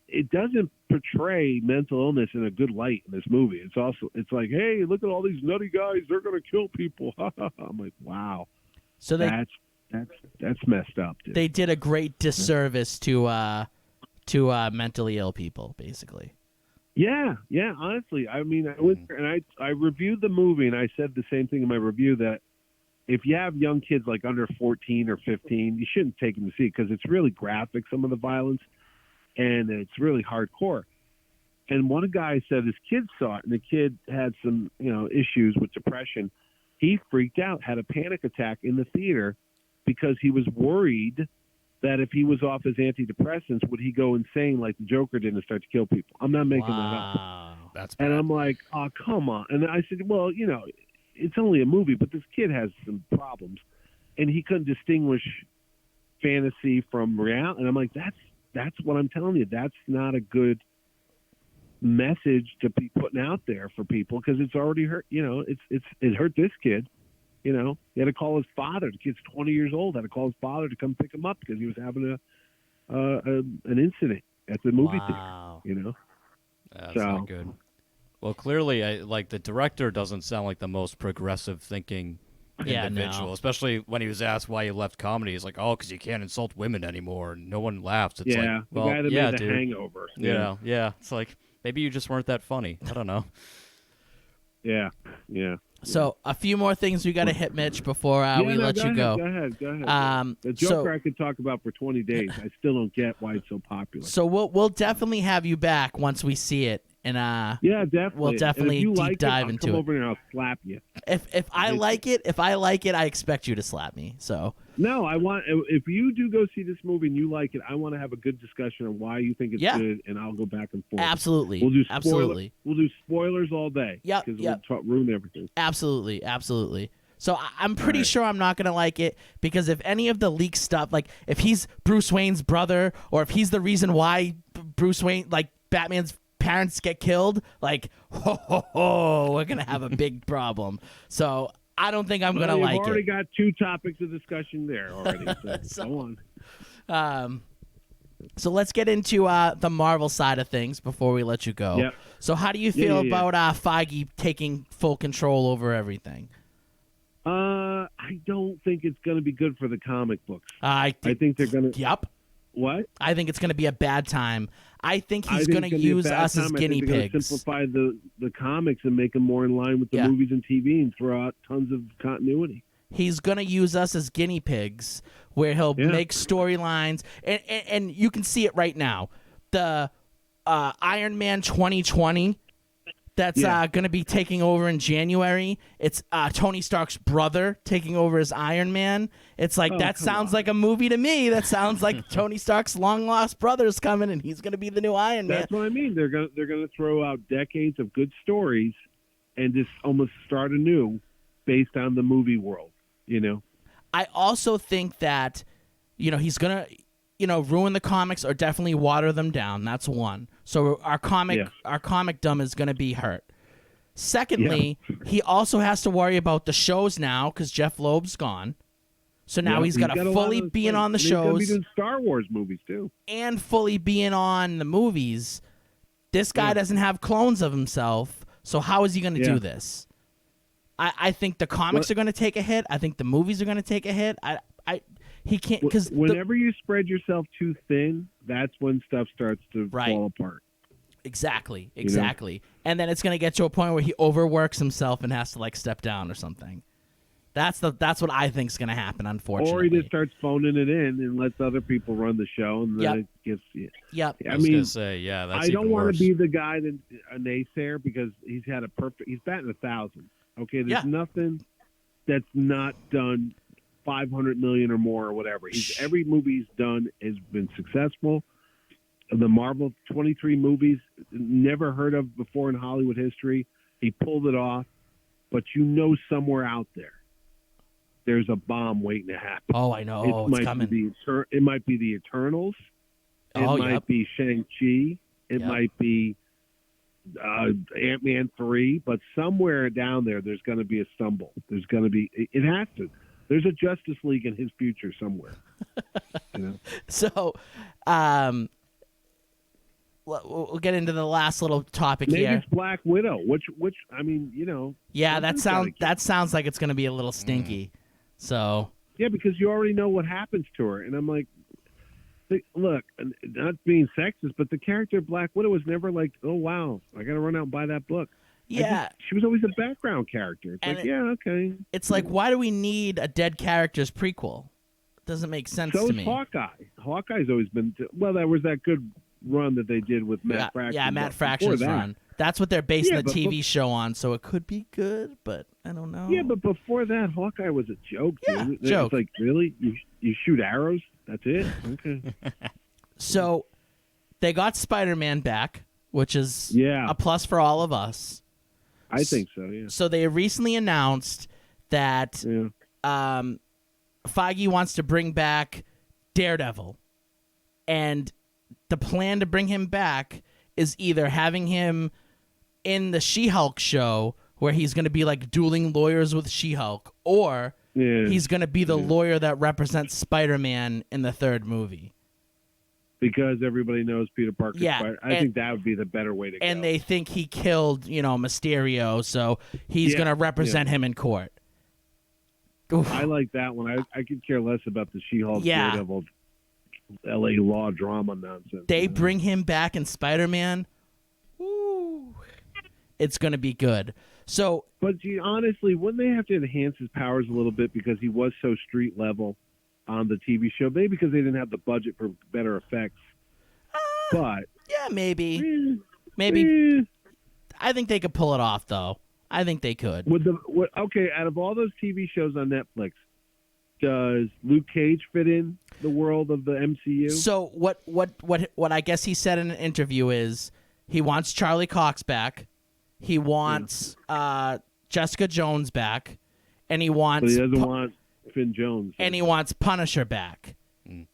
it doesn't portray mental illness in a good light in this movie. It's like, hey, look at all these nutty guys, they're going to kill people. I'm like, wow, So they that's messed up, dude. they did a great disservice to mentally ill people, basically. Yeah, honestly, I mean, I went there and I reviewed the movie, and I said the same thing in my review, that if you have young kids like under 14 or 15, you shouldn't take them to see it because it's really graphic, some of the violence, and it's really hardcore. And one guy said his kid saw it, and the kid had some, issues with depression. He freaked out, had a panic attack in the theater because he was worried that if he was off his antidepressants, would he go insane like the Joker did and start to kill people? I'm not making that up. That's And bad. I'm like, oh, come on. And I said, well, it's only a movie, but this kid has some problems, and he couldn't distinguish fantasy from reality. And I'm like, that's what I'm telling you. That's not a good message to be putting out there for people, because it's already hurt. It hurt this kid. He had to call his father. The kid's 20 years old. Had to call his father to come pick him up because he was having an incident at the movie Wow. theater. That's not good. Well, clearly, the director doesn't sound like the most progressive thinking individual, no. especially when he was asked why he left comedy. He's like, oh, because you can't insult women anymore, and no one laughs. It's like, The well, guy that yeah, made The dude. Hangover. Yeah. It's like, maybe you just weren't that funny. I don't know. Yeah. So a few more things we got to hit, Mitch, before we let you go. Go ahead. The So- Joker I could talk about for 20 days. I still don't get why it's so popular. So we'll definitely have you back once we see it, and Yeah, definitely. we'll And definitely if you deep like dive I'll into come it. over and I'll slap you. if I like it, I expect you to slap me. So No, I want. If you do go see this movie and you like it, I want to have a good discussion on why you think it's Yeah. good, and I'll go back and forth. absolutely, We'll do absolutely, We'll do spoilers all day. Yep, because yep. we'll ruin everything. absolutely. So I'm pretty Right. sure I'm not gonna like it, because if any of the leak stuff, like if he's Bruce Wayne's brother, or if he's the reason why Bruce Wayne, like Batman's parents get killed, like we're gonna have a big problem. So I don't think I'm gonna Well, like you've already it. got 2 topics of discussion there already. So, So- go on. So let's get into the Marvel side of things before we let you go. Yep. So how do you feel yeah. about Feige taking full control over everything? I don't think it's going to be good for the comic books. I think they're going to. Yep. What? I think it's going to be a bad time. I think I he's think going it's to gonna be a use bad us as time. I guinea think they're gonna pigs. simplify the comics and make them more in line with the Yeah. movies and TV, and throw out tons of continuity. He's going to use us as guinea pigs, where he'll Yeah. make storylines, and you can see it right now. The Iron Man 2020 that's Yeah. going to be taking over in January. It's Tony Stark's brother taking over as Iron Man. It's like, Oh, that come sounds on. like a movie to me. That sounds like Tony Stark's long lost brother's coming, and he's going to be the new Iron Man. That's what I mean. They're gonna throw out decades of good stories, and just almost start anew, based on the movie world. I also think that, he's gonna, ruin the comics or definitely water them down. That's one. So our comic dumb is gonna be hurt. Secondly, he also has to worry about the shows now, because Jeff Loeb's gone. So now he's got to a lot fully of be in on the He's gonna be shows doing Star Wars movies too. and fully being on the movies. This guy Yeah. doesn't have clones of himself, so how is he going to Yeah. do this? I think the comics What- are going to take a hit. I think the movies are going to take a hit. He can't, because Whenever you spread yourself too thin, that's when stuff starts to Right. fall apart. exactly. And then it's going to get to a point where he overworks himself and has to step down or something. That's what I think is going to happen, unfortunately. Or he just starts phoning it in and lets other people run the show, and then Yep. it gets. Yep. I I was mean, gonna say, yeah, that's I don't even want worse. to be the guy that a naysayer, because he's batting 1,000. Okay, there's Yeah. nothing that's not done 500 million or more or whatever. Every movie he's done has been successful. The Marvel 23 movies, never heard of before in Hollywood history. He pulled it off, but somewhere out there's a bomb waiting to happen. Oh, I know. It's coming. It might be the Eternals. It Oh, might yep. be Shang-Chi. It Yep. might be Ant-Man 3. But somewhere down there's going to be a stumble. There's going to be. It has to. There's a Justice League in his future somewhere. So, we'll get into the last little topic Maybe here. it's Black Widow. Which I mean, Yeah, that something's gotta sounds like it's going to be a little stinky. So, Yeah, because you already know what happens to her, and I'm like, look, not being sexist, but the character of Black Widow was never like, oh wow, I got to run out and buy that book. yeah, She was always a background character. It's And like, yeah, okay. it's like, why do we need a dead character's prequel? Doesn't make sense So to is me. Hawkeye. Hawkeye's always been there was that good run that they did with Matt Fraction. Yeah, Matt but Fraction's before that- run. That's what they're basing Yeah, the but TV show on, so it could be good, but I don't know. Yeah, but before that, Hawkeye was a joke. Yeah, dude. joke. It's like, really? You shoot arrows? That's it? Okay. So they got Spider-Man back, which is Yeah. a plus for all of us. I think so. Yeah. So they recently announced that Yeah. Feige wants to bring back Daredevil, and the plan to bring him back is either having him in the She-Hulk show where he's going to be like dueling lawyers with She-Hulk, or Yeah. he's going to be the lawyer that represents Spider-Man in the third movie. Because everybody knows Peter Parker. Yeah, I think that would be the better way to go. And they think he killed, Mysterio, so he's Yeah, going to represent him in court. Oof. I like that one. I could care less about the She-Hulk Yeah. Daredevil L.A. law drama nonsense. They bring him back in Spider-Man. Ooh, it's going to be good. So, But honestly, wouldn't they have to enhance his powers a little bit because he was so street level on the TV show? Maybe because they didn't have the budget for better effects. But yeah, maybe. eh, Maybe. eh, I think they could pull it off, though. I think they could. okay, out of all those TV shows on Netflix, does Luke Cage fit in the world of the MCU? So what I guess he said in an interview is he wants Charlie Cox back, he wants Jessica Jones back, and he But wants he doesn't want Finn Jones. and he wants Punisher back.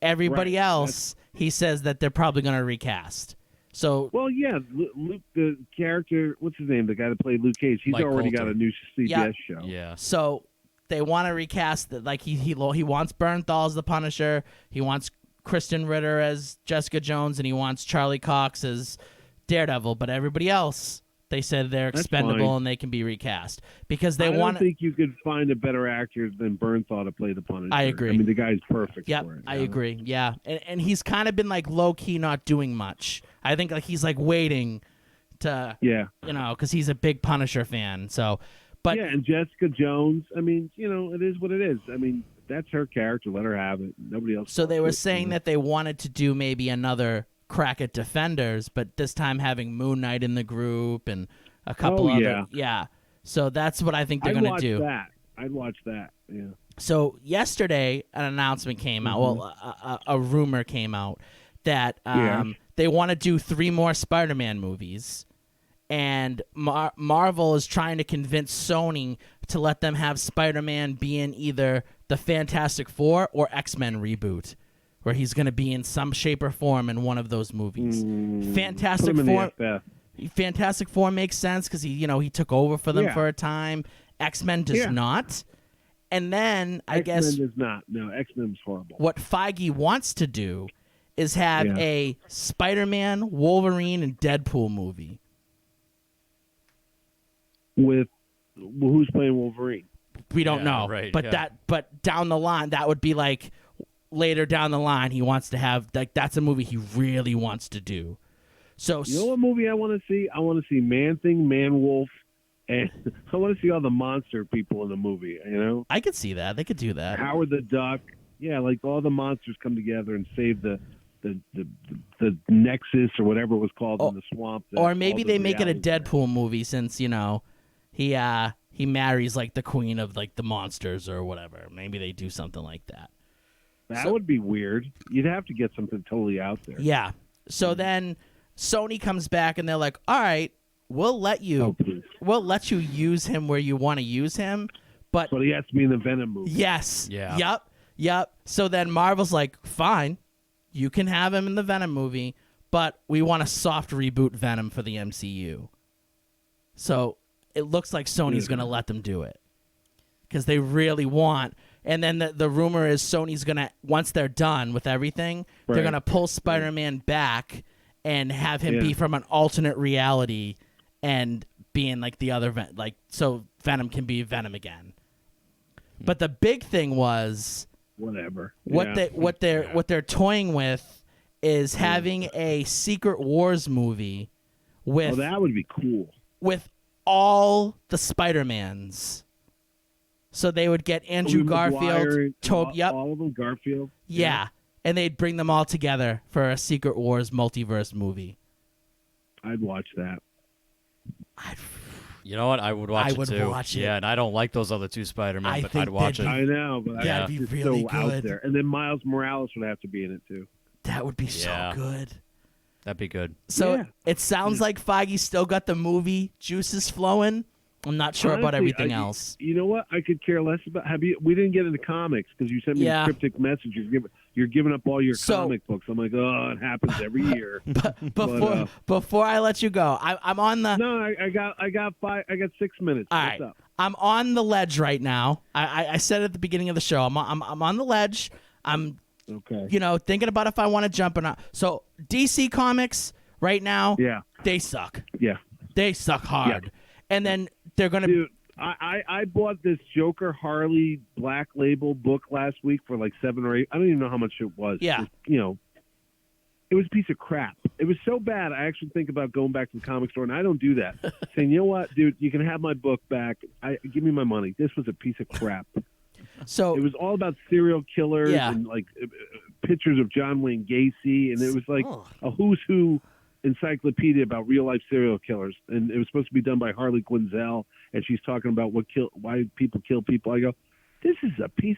Everybody Right. else, he says that they're probably going to recast. So Well, yeah, Luke, the character, what's his name? The guy that played Luke Cage. He's Mike already got Colter. a new CBS Yeah. show. Yeah. So they want to recast that. Like he wants Bernthal as the Punisher. He wants Kristen Ritter as Jessica Jones, and he wants Charlie Cox as Daredevil. But everybody else, they said they're That's expendable fine. and they can be recast because they I want. don't think you could find a better actor than Bernthal to play the Punisher. I agree. I mean, the guy's perfect Yep, for it. I you know? agree. Yeah, and he's kind of been like low key, not doing much. I think like he's like waiting to, Yeah. because he's a big Punisher fan. So, but Yeah, and Jessica Jones, I mean, it is what it is. I mean, that's her character. Let her have it. Nobody else. so they wants were it, saying that they wanted to do maybe another crack at Defenders, but this time having Moon Knight in the group and a couple Oh, other. Yeah. So that's what I think they're I'd going watch to do. that. I'd watch that. Yeah. So yesterday, an announcement came out. Mm-hmm. Well, a rumor came out that Yeah. they want to do 3 more Spider-Man movies, and Marvel is trying to convince Sony to let them have Spider-Man be in either the Fantastic Four or X-Men reboot, where he's going to be in some shape or form in one of those movies. Put Fantastic him in Four. the FF. Fantastic Four makes sense because he took over for them Yeah. for a time. X-Men does Yeah. not. And then I guess X-Men does not. No, X-Men's horrible. what Feige wants to do is have Yeah. a Spider-Man, Wolverine, and Deadpool movie. With who's playing Wolverine? We don't Yeah, know, right, but yeah. but down the line, that would be like later down the line. He wants to have like that's a movie he really wants to do. So You know what movie I want to see? I want to see Man-Thing, Man-Wolf, and I want to see all the monster people in the movie. I could see that they could do that. Howard the Duck. Yeah, like all the monsters come together and save the Nexus or whatever it was called in the swamp. that Or maybe all the they make it a realities- Deadpool movie since he marries like the queen of like the monsters or whatever. Maybe they do something like that. That would be weird. You'd have to get something totally out there. Yeah. So then Sony comes back and they're like, "All right, we'll let you Oh, please. use him where you want to use him, but But he has to be in the Venom movie. yes, Yeah. yep." So then Marvel's like, "Fine, you can have him in the Venom movie, but we want a soft reboot Venom for the MCU." So it looks like Sony's going to let them do it because they really want. And then the rumor is Sony's going to, once they're done with everything, they're Right. going to pull Spider-Man back and have him Yeah. be from an alternate reality and being like the other, so Venom can be Venom again. But the big thing was Whatever. what Yeah. what they're toying with is having a Secret Wars movie with Oh, that would be cool. with all the Spider-Mans. So they would get Andrew Tobey Maguire, Garfield, Toby, all, yep, all of them. Garfield. yeah, and they'd bring them all together for a Secret Wars multiverse movie. I'd watch that. You know what? I would watch I it would too. watch it. Yeah, and I don't like those other two I Spider-Man, but think I'd watch they'd it. be- I know, but Yeah. That'd be it's really so out good. there. And then Miles Morales would have to be in it too. That would be so Yeah. good. That'd be good. So Yeah. it sounds like Feige's still got the movie juices flowing, I'm not sure about Honestly, everything else. You know what? I could care less about. We didn't get into comics because you sent me Yeah. a cryptic message. You're giving up all your So- comic books. I'm like, oh, it happens every year. Before I let you go, I'm on the. No, I got 6 minutes. All What's right. up? I'm on the ledge right now. I said at the beginning of the show, I'm on the ledge. I'm Okay. thinking about if I want to jump or not. So DC Comics right now, Yeah. they suck. Yeah. They suck hard. And then they're gonna. Dude, I bought this Joker Harley Black Label book last week for like 7 or 8. I don't even know how much it was. Yeah. It was a piece of crap. It was so bad, I actually think about going back to the comic store, and I don't do that. Saying, you know what, dude, you can have my book back. Give me my money. This was a piece of crap. So It was all about serial killers Yeah. and like pictures of John Wayne Gacy, and it was like a who's who encyclopedia about real life serial killers. And it was supposed to be done by Harley Quinzel, and she's talking about why people kill people. I go, this is a piece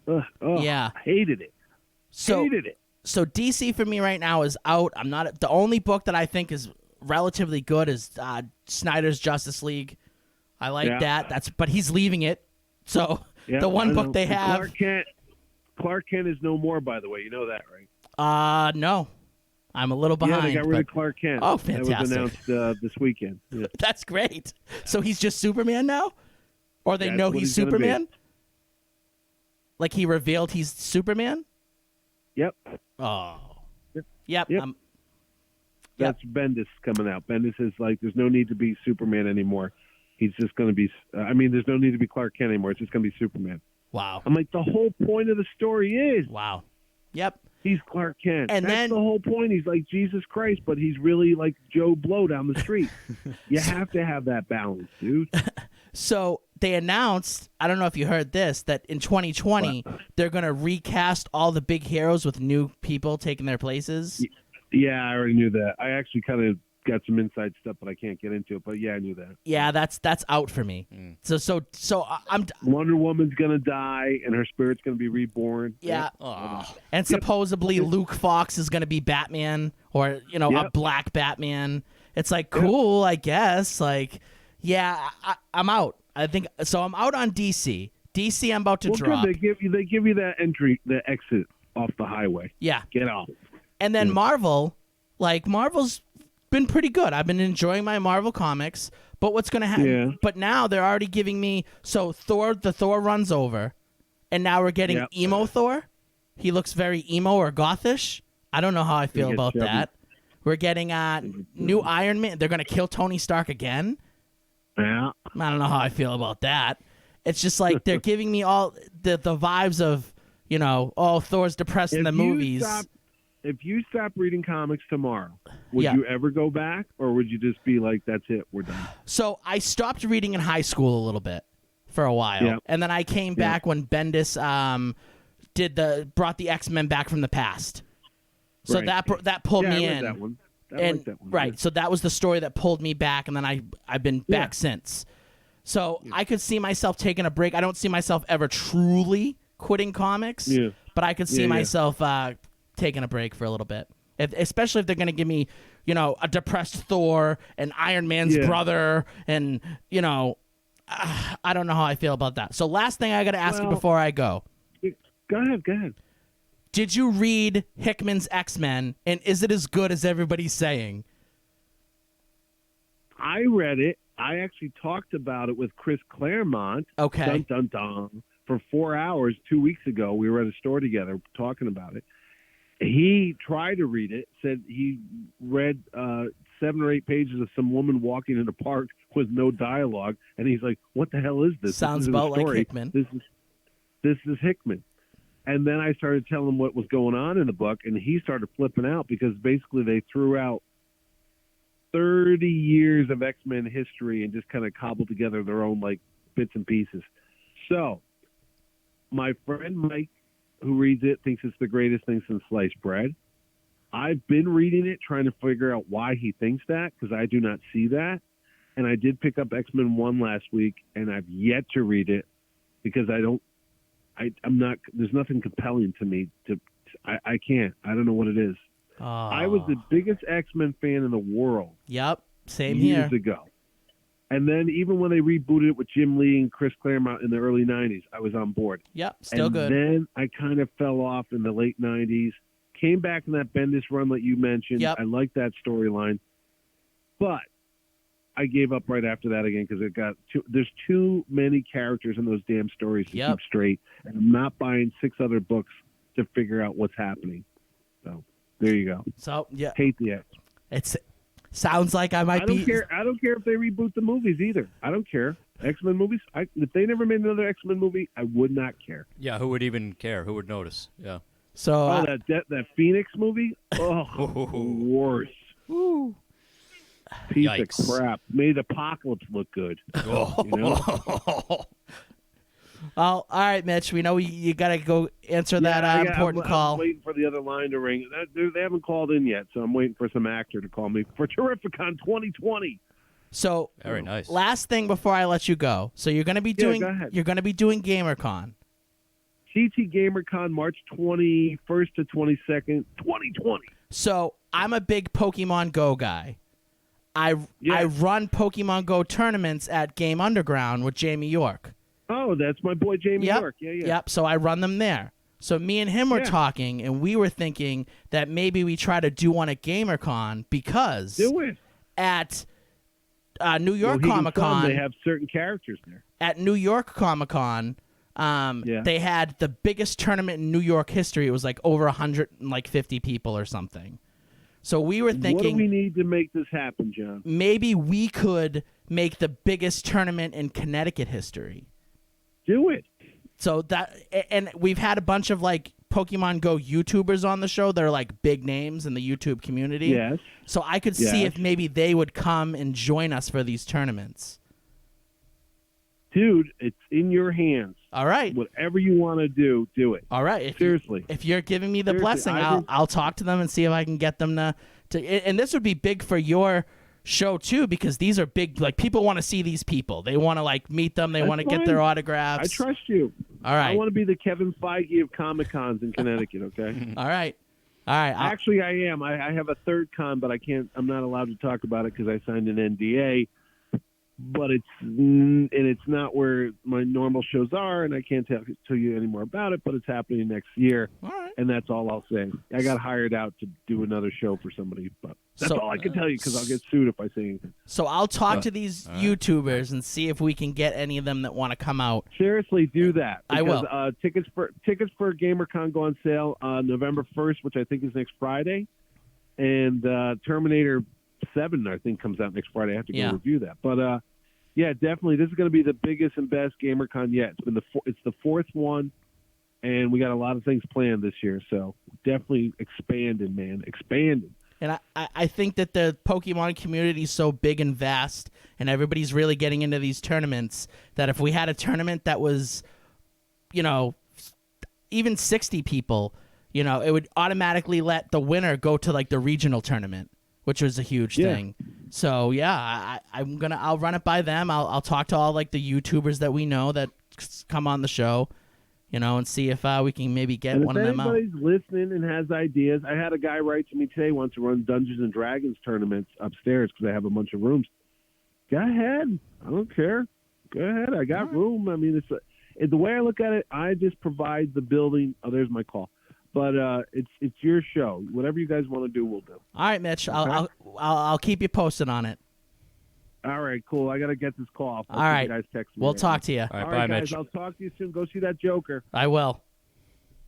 of Yeah. I hated it. Hated it. So DC for me right now is out. I'm not the only book that I think is relatively good is Snyder's Justice League. I like Yeah. that. But he's leaving it. So Yeah, the one I book know. they And have. Clark Kent is no more, by the way. You know that, right? No, I'm a little behind. Yeah, they got rid but of Clark Kent. Oh, That was fantastic. announced this weekend. Yeah. that's great. So he's just Superman now, or they That's know what he's he's gonna be. Superman. Like he revealed he's Superman. Yep. Oh, Yep. yep. Yep. That's Bendis coming out. Bendis is like, there's no need to be Superman anymore. He's just going to be. There's no need to be Clark Kent anymore. It's just going to be Superman. Wow. I'm like, the whole point of the story is Wow. Yep. he's Clark Kent. And That's then- the whole point. He's like Jesus Christ, but he's really like Joe Blow down the street. You have to have that balance, dude. So they announced, I don't know if you heard this, that in 2020 they're going to recast all the big heroes with new people taking their places. Yeah, I already knew that. I actually kind of got some inside stuff, but I can't get into it. But yeah, I knew that. Yeah, that's out for me. So I'm Wonder Woman's gonna die, and her spirit's gonna be reborn. yeah. Oh. And supposedly Luke Fox is going to be Batman, or a Yep. black Batman. It's like cool, I guess. Like, yeah, I'm out. I think so. I'm out on DC. DC, I'm about to Well, drop. good. They give you that the exit off the highway. Yeah, Get off. and then Marvel's been pretty good. I've been enjoying my Marvel comics. But what's going to happen? Yeah. But now they're already giving me the Thor runs over, and now we're getting Yep. emo Thor. He looks very emo or gothish. I don't know how I feel gets about chubby. that. We're getting new Iron Man. They're going to kill Tony Stark again. Yeah. I don't know how I feel about that. It's just like they're giving me all the vibes of, Thor's depressed in the movies. If you stop reading comics tomorrow, would Yeah. you ever go back, or would you just be like, "That's it, we're done"? So I stopped reading in high school a little bit for a while, Yep. and then I came back when Bendis brought the X-Men back from the past. So Right. that pulled Yeah, me I read in. that one. I And like that one. right, so that was the story that pulled me back, and then I've been back since. So I could see myself taking a break. I don't see myself ever truly quitting comics, Yeah. but I could see Yeah, yeah. myself taking a break for a don't know if they're going to give me, a depressed Thor and Iron Man's Yeah. brother, and I don't know how I feel about that. So last thing I got to ask you Well- before I go. Go ahead. Did you read Hickman's X-Men, and is it as good as everybody's saying? I read it. I actually talked about it with Chris Claremont. Okay. Dun dun dun. For 4 hours 2 weeks ago, we were at a store together talking about it. He tried to read it. Said he read 7 or 8 pages of some woman walking in a park with no dialogue, and he's like, "What the hell is this? Sounds this isn't a about like story. Hickman." This is Hickman." And then I started telling him what was going on in the book, and he started flipping out because basically they threw out 30 years of X-Men history and just kind of cobbled together their own like bits and pieces. So my friend Mike, who reads it, thinks it's the greatest thing since sliced bread. I've been reading it, trying to figure out why he thinks that, because I do not see that. And I did pick up X-Men 1 last week, and I've yet to read it because I'm not, there's nothing compelling to me I can't. I don't know what it is. I was the biggest X-Men fan in the world Yep, same here. years ago. And then even when they rebooted it with Jim Lee and Chris Claremont in the early 90s, I was on board. Yep, still and good. Then I kind of fell off in the late 90s. Came back in that Bendis run that you mentioned. Yep. I liked that storyline. But I gave up right after that again because there's too many characters in those damn stories to Yep. keep straight. And I'm not buying 6 other books to figure out what's happening. So there you go. So yeah, Hate the X. it's sounds like I might I don't be. care. I don't care if they reboot the movies either. I don't care. X-Men movies. If they never made another X-Men movie, I would not care. Yeah, who would even care? Who would notice? Yeah. So Oh, that Phoenix movie. Oh, worse. Woo. Piece Yikes. of crap. Made Apocalypse look good. Oh. You know? Well, all right, Mitch. We know you got to go answer that important I'm call. waiting for the other line to ring. They haven't called in yet, so I'm waiting for some actor to call me for Terrificon 2020. So Very nice. last thing before I let you go. So you're going to be doing go ahead. you're going to be doing GamerCon. CT GamerCon March 21st to 22nd, 2020. So I'm a big Pokemon Go guy. I Yeah. run Pokemon Go tournaments at Game Underground with Jamie York. Oh, that's my boy Jamie Yep. York. Yeah. Yep. So I run them there. So me and him were Yeah. talking, and we were thinking that maybe we try to do one at GamerCon because Do it. at New York Mohegan Comic Sun, Con, they have certain characters there. at New York Comic Con, Yeah. they had the biggest tournament in New York history. It was like over 150 people or something. So we were What do thinking we need to make this happen, John? maybe we could make the biggest tournament in Connecticut history. Do it. So that, and we've had a bunch of like Pokemon Go YouTubers on the show that are like big names in the YouTube community. Yes. So I could see Yes. if maybe they would come and join us for these tournaments. Dude, it's in your hands. All right. Whatever you want to do, do it. All right. Seriously. If you're giving me the Seriously, blessing, I I'll think- I'll talk to them and see if I can get them to and this would be big for your show too, because these are big, like people want to see these people. They want to like meet them, they That's want to get fine. their I autographs. trust you. All right. I want to be the Kevin Feige of Comic Cons in Connecticut, okay? All right. All right. Actually, I am. I have a third con, but I'm not allowed to talk about it because I signed an NDA. But it's not where my normal shows are, and I can't tell you any more about it. But it's happening next year, All right. and that's all I'll say. I got hired out to do another show for somebody, but that's So- all I can tell you because I'll get sued if I say anything. So I'll talk to these YouTubers and see if we can get any of them that want to come out. Seriously, do that. I because, will. Tickets for GamerCon go on sale November 1st, which I think is next Friday, and Terminator 7 I think comes out next Friday. I have to go Yeah. review that, but yeah, definitely this is going to be the biggest and best GamerCon yet. It's been it's the fourth one, and we got a lot of things planned this year. So definitely expanding, man, expanding. And I think that the Pokemon community is so big and vast, and everybody's really getting into these tournaments, that if we had a tournament that was, even 60 people, it would automatically let the winner go to like the regional tournament, which was a huge Yeah. thing. So yeah, I'll run it by them. I'll talk to all like the YouTubers that we know that come on the show, and see if we can maybe get And one if of them out. anybody's listening and has ideas, I had a guy write to me today wants to run Dungeons and Dragons tournaments upstairs because I have a bunch of rooms. Go ahead. I don't care. Go ahead. I got room. I mean, the way I look at it, I just provide the building. Oh, there's my call. But it's your show. Whatever you guys want to do, we'll do. All right, Mitch. Okay. I'll keep you posted on it. All right, cool. I got to get this call. All right. You guys text me. We'll talk to you. All right, All bye, right, guys. Mitch. I'll talk to you soon. Go see that Joker. I will.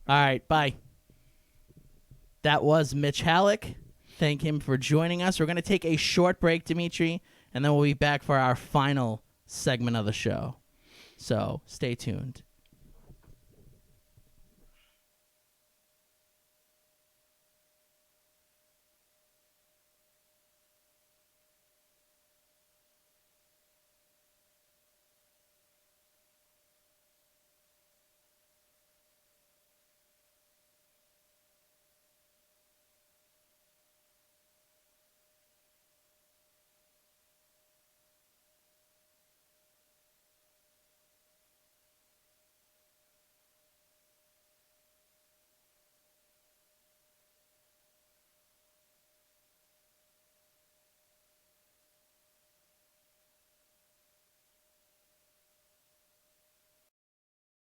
All right, bye. That was Mitch Halleck. Thank him for joining us. We're going to take a short break, Dimitri, and then we'll be back for our final segment of the show. So stay tuned.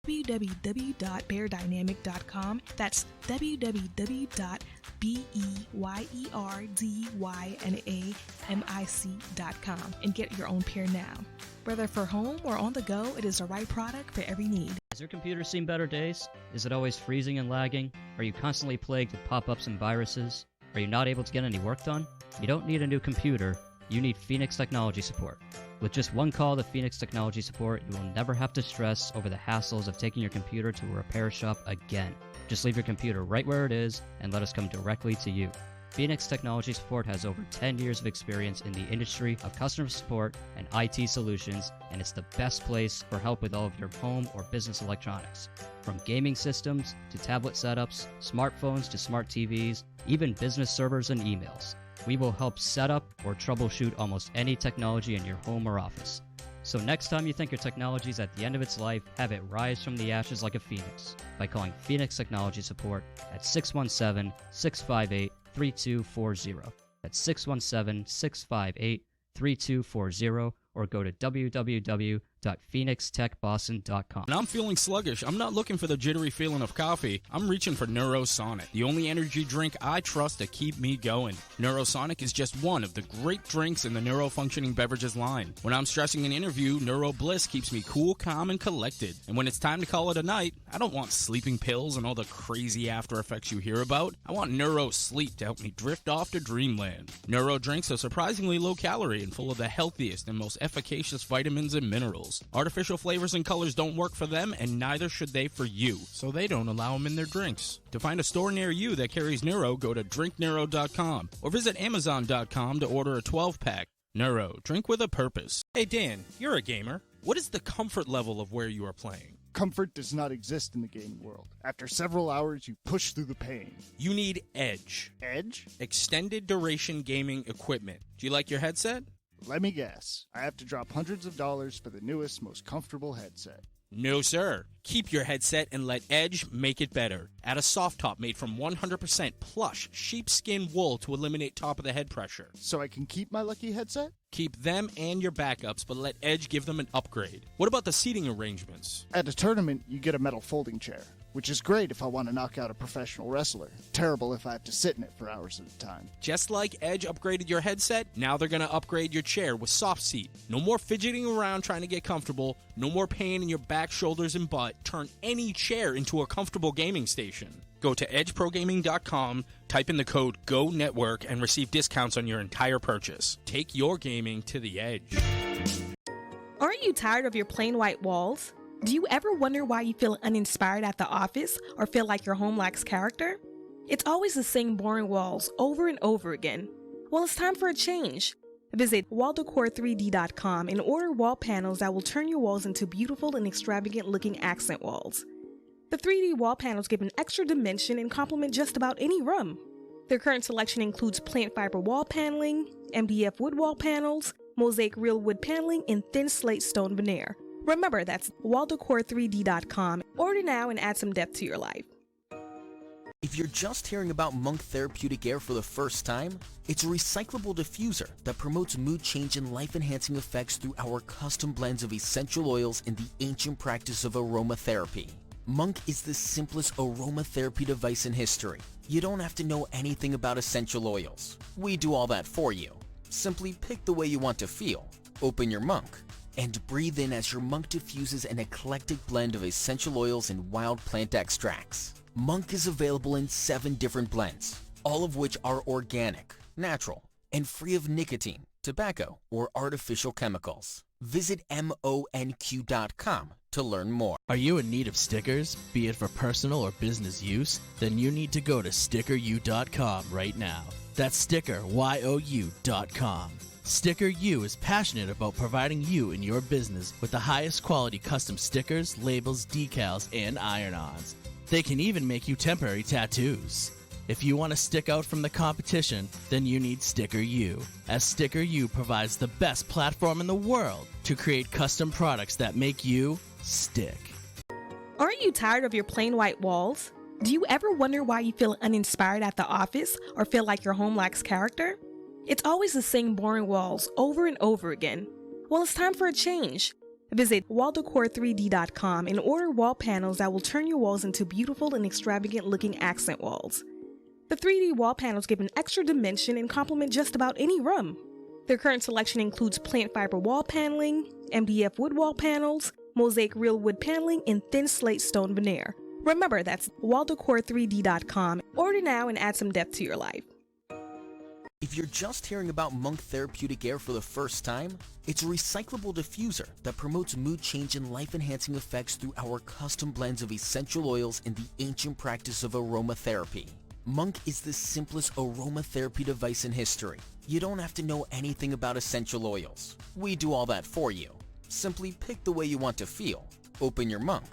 www.beardynamic.com. That's www.beardynamic.com and get your own pair now. Whether for home or on the go, it is the right product for every need. Has your computer seen better days? Is it always freezing and lagging? Are you constantly plagued with pop-ups and viruses? Are you not able to get any work done? You don't need a new computer, you need Phoenix Technology Support. With just one call to Phoenix Technology Support, you will never have to stress over the hassles of taking your computer to a repair shop again. Just leave your computer right where it is and let us come directly to you. Phoenix Technology Support has over 10 years of experience in the industry of customer support and IT solutions, and it's the best place for help with all of your home or business electronics. From gaming systems to tablet setups, smartphones to smart TVs, even business servers and emails. We will help set up or troubleshoot almost any technology in your home or office. So next time you think your technology is at the end of its life, have it rise from the ashes like a phoenix by calling Phoenix Technology Support at 617-658-3240. That's 617-658-3240, or go to www.phoenixtechboston.com. When I'm feeling sluggish, I'm not looking for the jittery feeling of coffee. I'm reaching for Neurosonic, the only energy drink I trust to keep me going. Neurosonic is just one of the great drinks in the neurofunctioning beverages line. When I'm stressing an interview, Neuro Bliss keeps me cool, calm, and collected. And when it's time to call it a night, I don't want sleeping pills and all the crazy after effects you hear about. I want Neuro Sleep to help me drift off to dreamland. Neuro drinks are surprisingly low calorie and full of the healthiest and most efficacious vitamins and minerals. Artificial flavors and colors don't work for them, and neither should they for you, so they don't allow them in their drinks. To find a store near you that carries Neuro, go to drinkneuro.com or visit amazon.com to order a 12-pack. Neuro, drink with a purpose. Hey Dan, you're a gamer. What is the comfort level of where you are playing? Comfort does not exist in the gaming world. After several hours, you push through the pain. You need Edge. Edge? Extended duration gaming equipment. Do you like your headset? Let me guess. I have to drop hundreds of dollars for the newest, most comfortable headset. No, sir. Keep your headset and let Edge make it better. Add a soft top made from 100% plush sheepskin wool to eliminate top of the head pressure. So I can keep my lucky headset? Keep them and your backups, but let Edge give them an upgrade. What about the seating arrangements? At a tournament, you get a metal folding chair, which is great if I want to knock out a professional wrestler. Terrible if I have to sit in it for hours at a time. Just like Edge upgraded your headset, now they're going to upgrade your chair with Soft Seat. No more fidgeting around trying to get comfortable, no more pain in your back, shoulders, and butt. Turn any chair into a comfortable gaming station. Go to edgeprogaming.com, type in the code GONETWORK, and receive discounts on your entire purchase. Take your gaming to the edge. Aren't you tired of your plain white walls? Do you ever wonder why you feel uninspired at the office or feel like your home lacks character? It's always the same boring walls over and over again. Well, it's time for a change. Visit waldecor3d.com and order wall panels that will turn your walls into beautiful and extravagant looking accent walls. The 3D wall panels give an extra dimension and complement just about any room. Their current selection includes plant fiber wall paneling, MDF wood wall panels, mosaic real wood paneling, and thin slate stone veneer. Remember, that's waldecor3d.com. Order now and add some depth to your life. If you're just hearing about Monk Therapeutic Air for the first time, it's a recyclable diffuser that promotes mood change and life-enhancing effects through our custom blends of essential oils in the ancient practice of aromatherapy. Monk is the simplest aromatherapy device in history. You don't have to know anything about essential oils. We do all that for you. Simply pick the way you want to feel, open your Monk, and breathe in as your Monk diffuses an eclectic blend of essential oils and wild plant extracts. Monk is available in 7 different blends, all of which are organic, natural, and free of nicotine, tobacco, or artificial chemicals. Visit monq.com to learn more. Are you in need of stickers, be it for personal or business use? Then you need to go to stickeru.com right now. That's stickeryou.com. Sticker U is passionate about providing you and your business with the highest quality custom stickers, labels, decals, and iron-ons. They can even make you temporary tattoos. If you want to stick out from the competition, then you need Sticker U, as Sticker U provides the best platform in the world to create custom products that make you stick. Aren't you tired of your plain white walls? Do you ever wonder why you feel uninspired at the office or feel like your home lacks character? It's always the same boring walls over and over again. Well, it's time for a change. Visit walldecor3d.com and order wall panels that will turn your walls into beautiful and extravagant looking accent walls. The 3D wall panels give an extra dimension and complement just about any room. Their current selection includes plant fiber wall paneling, MDF wood wall panels, mosaic real wood paneling, and thin slate stone veneer. Remember, that's walldecor3d.com. Order now and add some depth to your life. If you're just hearing about Monk Therapeutic Air for the first time, it's a recyclable diffuser that promotes mood change and life-enhancing effects through our custom blends of essential oils and the ancient practice of aromatherapy. Monk is the simplest aromatherapy device in history. You don't have to know anything about essential oils. We do all that for you. Simply pick the way you want to feel, open your Monk,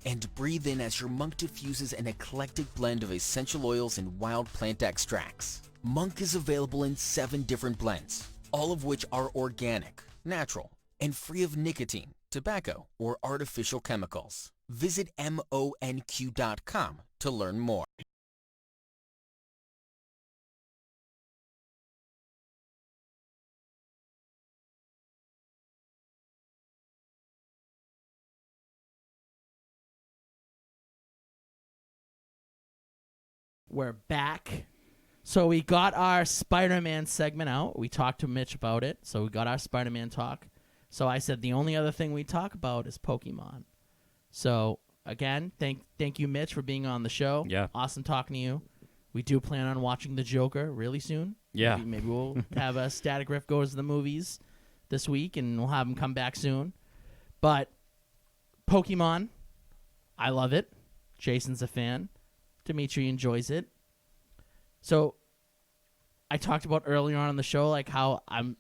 and breathe in as your Monk diffuses an eclectic blend of essential oils and wild plant extracts. Monk is available in 7 different blends, all of which are organic, natural, and free of nicotine, tobacco, or artificial chemicals. Visit monq.com to learn more. We're back. So we got our Spider-Man segment out. We talked to Mitch about it. So we got our Spider-Man talk. So I said the only other thing we talk about is Pokemon. So again, thank you, Mitch, for being on the show. Yeah. Awesome talking to you. We do plan on watching The Joker really soon. Yeah. Maybe we'll have a Static Riff goes to the movies this week, and we'll have him come back soon. But Pokemon, I love it. Jason's a fan. Dimitri enjoys it. So I talked about earlier on in the show, like how I'm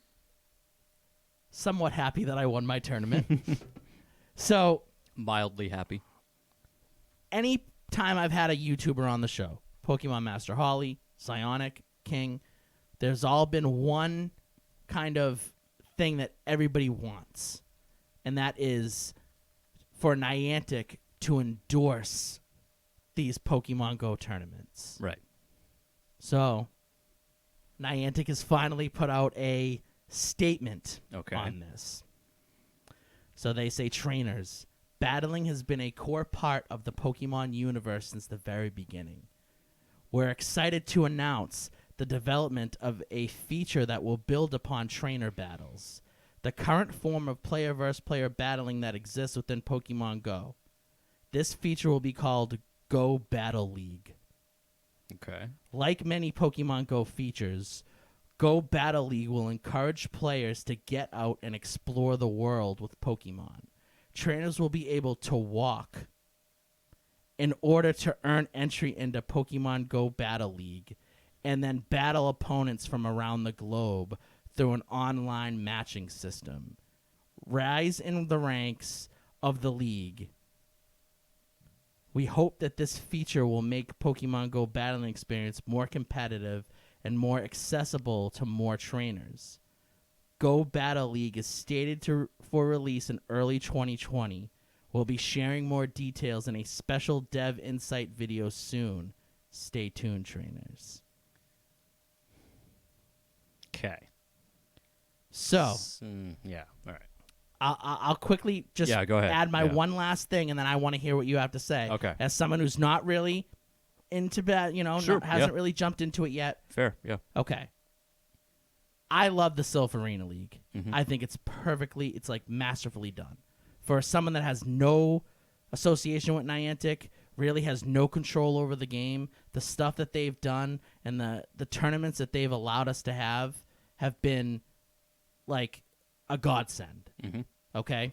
somewhat happy that I won my tournament. So Mildly happy. any time I've had a YouTuber on the show, Pokemon Master Holly, Psionic, King, there's all been one kind of thing that everybody wants, and that is for Niantic to endorse these Pokemon Go tournaments. Right. So Niantic has finally put out a statement on this. So they say, trainers, battling has been a core part of the Pokemon universe since the very beginning. We're excited to announce the development of a feature that will build upon trainer battles, the current form of player versus player battling that exists within Pokemon Go. This feature will be called Go Battle League. Okay. Like many Pokemon Go features, Go Battle League will encourage players to get out and explore the world with Pokemon. Trainers will be able to walk in order to earn entry into Pokemon Go Battle League and then battle opponents from around the globe through an online matching system. Rise in the ranks of the league. We hope that this feature will make Pokemon Go battling experience more competitive and more accessible to more trainers. Go Battle League is stated for release in early 2020. We'll be sharing more details in a special Dev Insight video soon. Stay tuned, trainers. Okay. So, yeah, all right. I'll quickly just go ahead. add my one last thing, and then I want to hear what you have to say. Okay. As someone who's not really into hasn't really jumped into it yet. Fair, yeah. Okay. I love the Silpharina League. Mhm. I think it's like masterfully done. For someone that has no association with Niantic, really has no control over the game, the stuff that they've done and the tournaments that they've allowed us to have been like a godsend. Mhm. Okay?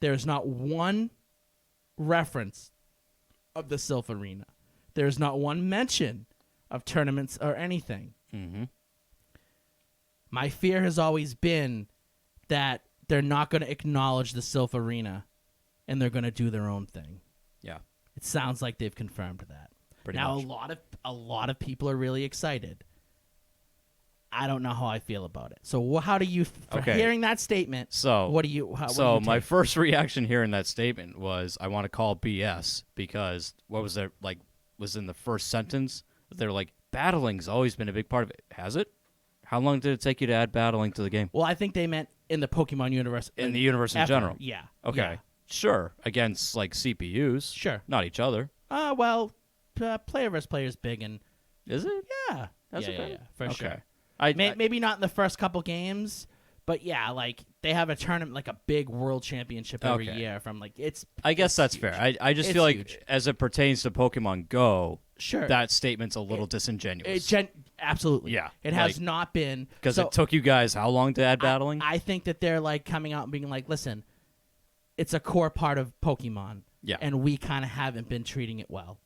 There's not one reference of the Silpharina. There's not one mention of tournaments or anything. Mm-hmm. My fear has always been that they're not going to acknowledge the Silpharina and they're going to do their own thing. Yeah. It sounds like they've confirmed that. Pretty now much. a lot of people are really excited. I don't know how I feel about it. So how do you hearing that statement? So what do you? What so do you my take? first reaction hearing that statement was I want to call BS because what was there like was in the first sentence. They're like battling's always been a big part of it. Has it? How long did it take you to add battling to the game? Well, I think they meant in the Pokemon universe. In the universe in ever. general. Yeah. Okay. Yeah. Sure. Against like CPUs. Sure. Not each other. Well, player versus player is big, and Is it? yeah, That's yeah, okay. yeah, for Okay. sure. I Maybe not in the first couple games, but yeah, like they have a tournament, like a big world championship every Okay. year. From like it's. I guess it's that's huge. fair. I just It's feel like huge. as it pertains to Pokemon Go, Sure. that statement's a little disingenuous. Absolutely. Yeah, It has like- not been Because so it took you guys how long to add battling? I think that they're like coming out and being like, listen, it's a core part of Pokemon. Yeah. And we kind of haven't been treating it well.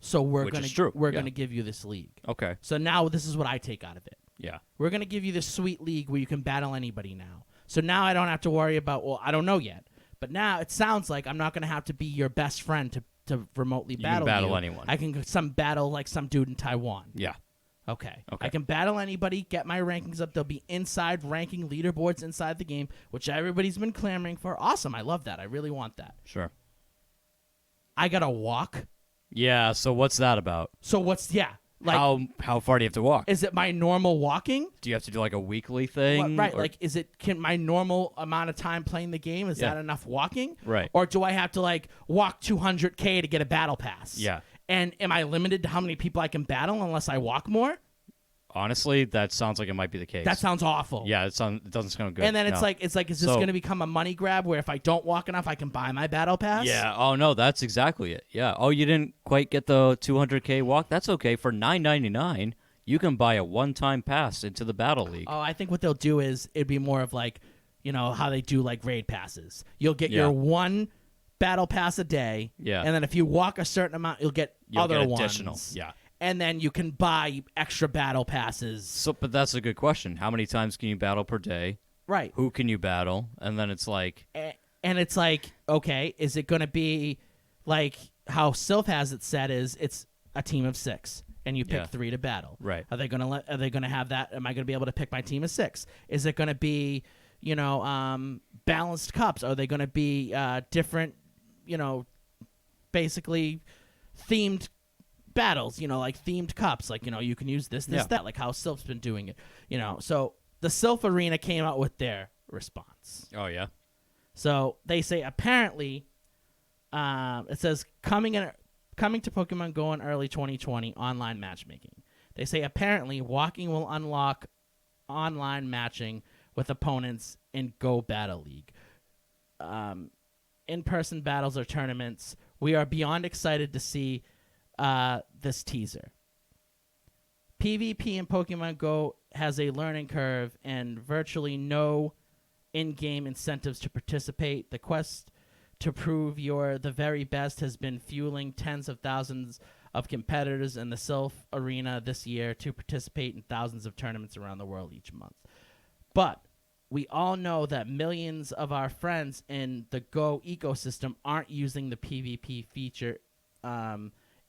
So we're Which gonna is true, we're yeah. gonna give you this league. Okay. So now this is what I take out of it. Yeah. We're gonna give you this sweet league where you can battle anybody now. So now I don't have to worry about, well, I don't know yet. But now it sounds like I'm not gonna have to be your best friend to remotely can battle battle you. anyone. I can battle like some dude in Taiwan. Yeah. Okay. Okay. I can battle anybody, get my rankings up. There'll be inside ranking leaderboards inside the game, which everybody's been clamoring for. Awesome. I love that. I really want that. Sure. I gotta walk. Yeah, so what's that about? So like how far do you have to walk? is it my normal walking? Do you have to do like a weekly thing? Right, or- like can my normal amount of time playing the game, is Yeah. that enough walking? Right. Or do I have to like walk 200K to get a battle pass? Yeah. And am I limited to how many people I can battle unless I walk more? Honestly, that sounds like it might be the case. That sounds awful. Yeah, it doesn't sound good. And then it's no. like, is this So- going to become a money grab where if I don't walk enough, I can buy my battle pass? Yeah. Oh no, that's exactly it. Yeah. Oh, you didn't quite get the 200K walk. That's okay. For $9.99, you can buy a one-time pass into the Battle League. Oh, I think what they'll do is it'd be more of like, how they do like raid passes. You'll get Yeah. your one battle pass a day. Yeah. And then if you walk a certain amount, you'll get You'll other get ones. additional. Yeah. And then you can buy extra battle passes. So, but that's a good question. How many times can you battle per day? Right. Who can you battle? And then it's like, And it's like, okay, is it going to be like how Sylph has it set is it's a team of 6 and you pick Yeah. 3 to battle. Right. Are they going to have that? Am I going to be able to pick my team of 6? Is it going to be, balanced cups? Are they going to be different, basically themed battles, like themed cups, like, you can use this, Yeah. that, like how Sylph's been doing it, So the Sylph Arena came out with their response. oh yeah, So they say apparently, it says coming to Pokemon Go in early 2020 online matchmaking. They say apparently walking will unlock online matching with opponents in Go Battle League. In-person battles or tournaments. We are beyond excited to see this teaser. PvP in Pokemon Go has a learning curve and virtually no in-game incentives to participate. The quest to prove you're the very best has been fueling tens of thousands of competitors in the Sylph Arena this year to participate in thousands of tournaments around the world each month. But we all know that millions of our friends in the Go ecosystem aren't using the PvP feature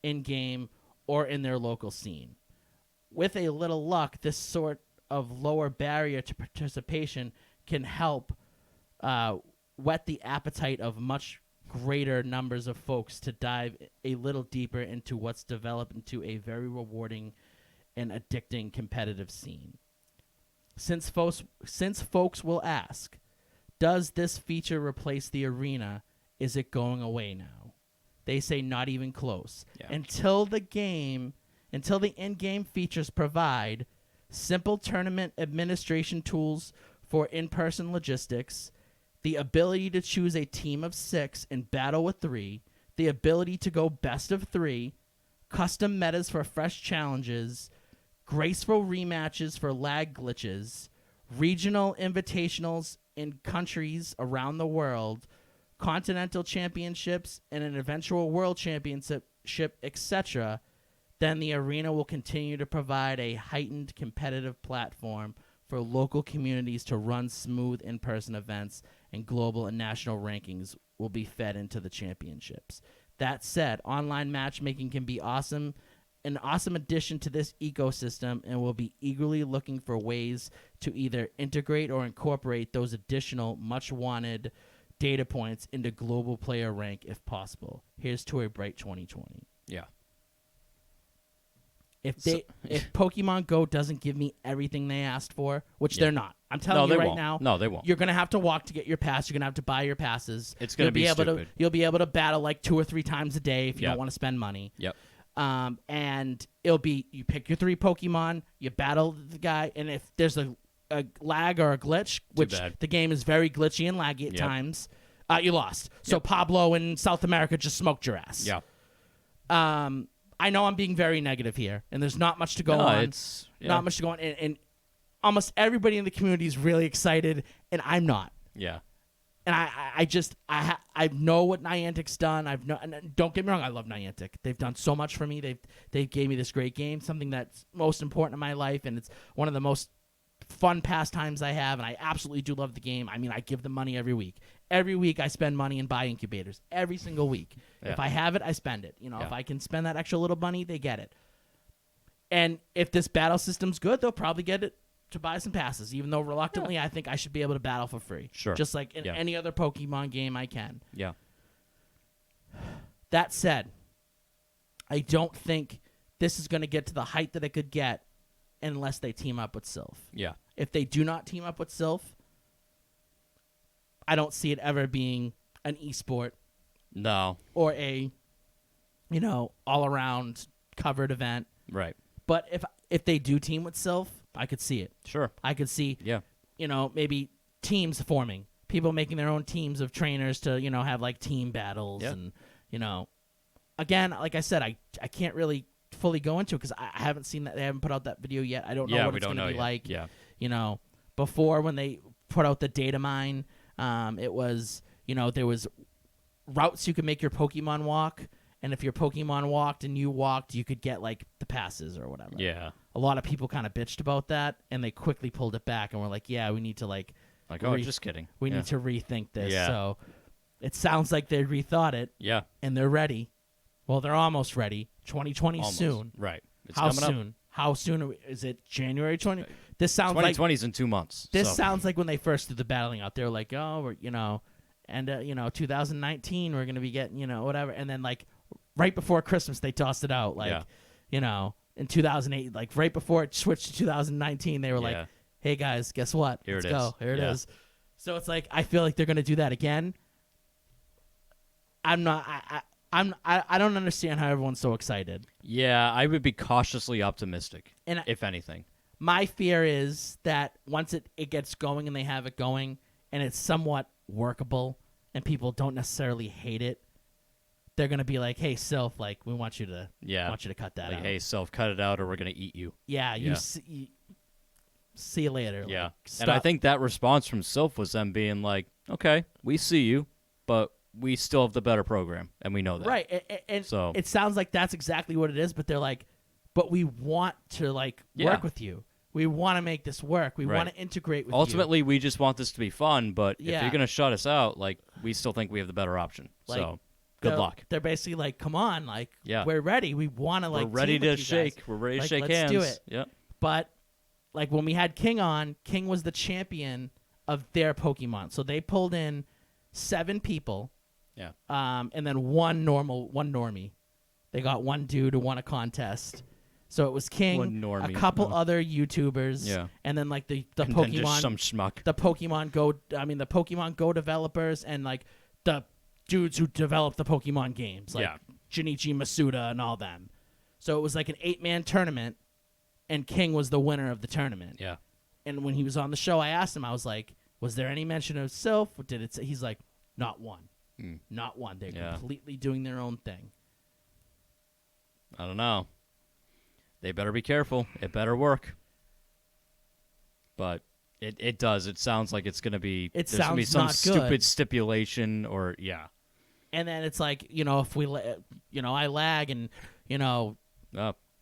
in-game or in their local scene. With a little luck, this sort of lower barrier to participation can help whet the appetite of much greater numbers of folks to dive a little deeper into what's developed into a very rewarding and addicting competitive scene. Since folks will ask, does this feature replace the arena? Is it going away now? They say not even close. Yeah. Until the in-game features provide simple tournament administration tools for in-person logistics, the ability to choose a team of 6 and battle with 3, the ability to go best of 3, custom metas for fresh challenges, graceful rematches for lag glitches, regional invitationals in countries around the world, continental championships, and an eventual world championship, etc., then the arena will continue to provide a heightened competitive platform for local communities to run smooth in-person events, and global and national rankings will be fed into the championships. That said, online matchmaking can be an awesome addition to this ecosystem, and we'll be eagerly looking for ways to either integrate or incorporate those additional much-wanted data points into global player rank if possible. Here's to a bright 2020. yeah. If Pokemon Go doesn't give me everything they asked for, which Yeah. they're not, I'm No, telling they you right won't. now. No, they won't. You're gonna have to walk to get your pass. You're gonna have to buy your passes. It's gonna You'll be able stupid. You'll be able to battle like 2 or 3 times a day if you Yep. don't want to spend money. Yep. And it'll be you pick your 3 Pokemon, you battle the guy, and if there's a lag or a glitch, which bad. the game is very glitchy and laggy at Yep. times, you lost. So Yep. Pablo in South America just smoked your ass. Yeah. I know I'm being very negative here, and there's not much to go No, on. it's yeah. Not much to go on, and almost everybody in the community is really excited, and I'm not. Yeah. And I know what Niantic's done. And don't get me wrong, I love Niantic. They've done so much for me. They gave me this great game, something that's most important in my life, and it's one of the most fun pastimes I have. And I absolutely do love the game. I mean, I give them money every week. Every week I spend money and buy incubators. Every single week. Yeah. If I have it, I spend it. Yeah. If I can spend that extra little money, they get it. And if this battle system's good, they'll probably get it to buy some passes, even though reluctantly I think I should be able to battle for free. Sure. Just like in Yeah. any other Pokemon game I can. Yeah. That said, I don't think this is going to get to the height that it could get unless they team up with Sylph. Yeah. If they do not team up with Sylph, I don't see it ever being an esport No. or a, all-around covered event. Right. But if they do team with Sylph, I could see it. Sure. I could see, Yeah. maybe teams forming, people making their own teams of trainers to, have like team battles Yeah. and, again, like I said, I can't really fully go into it because I haven't seen that. They haven't put out that video yet. I don't know Yeah, what we it's don't going to know be yet. like. Yeah. Before when they put out the data mine, it was, there was routes you could make your Pokemon walk. And if your Pokemon walked and you walked, you could get like the passes or whatever. Yeah. A lot of people kind of bitched about that, and they quickly pulled it back and were like, "Yeah, we need to Like, oh, just kidding. we Yeah. need to rethink this." Yeah. So it sounds like they rethought it Yeah. and they're ready. Well, they're almost ready. 2020 Almost. soon. Right. It's How coming up. soon? How soon is it? January 20? This sounds 2020 like is in 2 months. this so. sounds like when they first did the battling out. They were like, "Oh, we're 2019 we're going to be getting, whatever." And then like right before Christmas they tossed it out like, in 2008, like right before it switched to 2019, they were Yeah. like, "Hey guys, guess what? Here Let's it go. is." Here it Yeah. is." So it's like I feel like they're going to do that again. I'm not. I don't understand how everyone's so excited. Yeah, I would be cautiously optimistic, And if anything. my fear is that once it gets going and they have it going and it's somewhat workable and people don't necessarily hate it, they're gonna be like, "Hey, Sylph, like we want you to, Yeah. cut that Like, out." hey, cut it out or we're going to eat you. Yeah, Yeah. see you later. Yeah. Like, And I stop. think that response from Sylph was them being like, okay, we see you, but we still have the better program, and we know that. Right, and So- it sounds like that's exactly what it is. But they're like, "But we want to Yeah. work with you. We want to make this work. We Right. want to integrate with you." Ultimately, we just want this to be fun, but if Yeah. you're going to shut us out, like, we still think we have the better option. Like, So, good They're- luck. They're basically like, "Come on, like, Yeah. we're ready. We want to like, We're ready team to with you guys. shake. We're ready to Like, shake let's hands. do it." Yep. But like when we had King on, King was the champion of their Pokemon. So they pulled in 7 people, Yeah. and then one normie. They got one dude who won a contest. So it was King, One normie, a couple no. other YouTubers, Yeah. and then like the And then Pokemon, just some schmuck. the Pokemon Go developers, and like the dudes who develop the Pokemon games, like Yeah. Junichi Masuda and all them. So it was like an 8-man tournament, and King was the winner of the tournament. Yeah. And when he was on the show, I asked him, I was like, "Was there any mention of Sylph? Did it say?" He's like, "Not one. Not one. They're Yeah. completely doing their own thing." I don't know. They better be careful. It better work. But it does. It sounds like it's going to be It there's gonna be sounds some not stupid good. stipulation or yeah. And then it's like, if we, I lag and, Oh,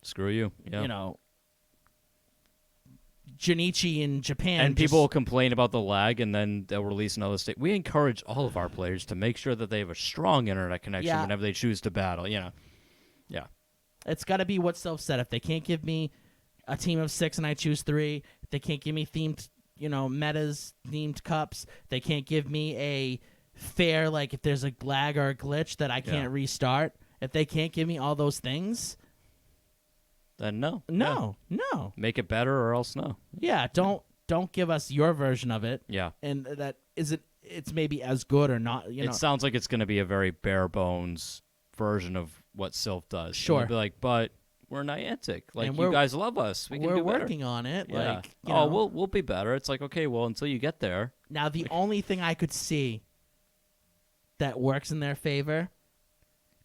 screw you. Yeah. Junichi in Japan. And just- people will complain about the lag, and then they'll release another state. We encourage all of our players to make sure that they have a strong internet connection Yeah. whenever they choose to battle. Yeah. It's got to be what Sylph said. If they can't give me a team of 6 and I choose 3, if they can't give me themed, metas, themed cups, they can't give me a fair, like if there's a lag or a glitch that I can't restart, if they can't give me all those things, Then no. no. Make it better or else no. Yeah, don't don't give us your version of it, Yeah. and that isn't. It's maybe as good or not. You know, It sounds like it's going to be a very bare bones version of what Sylph does. Sure. And they'll be like, but we're Niantic. Like, And you guys love us. We can we're do better. working on it. Yeah. Like, you know. we'll be better. It's like, okay, well, until you get there. Now, the only thing I could see that works in their favor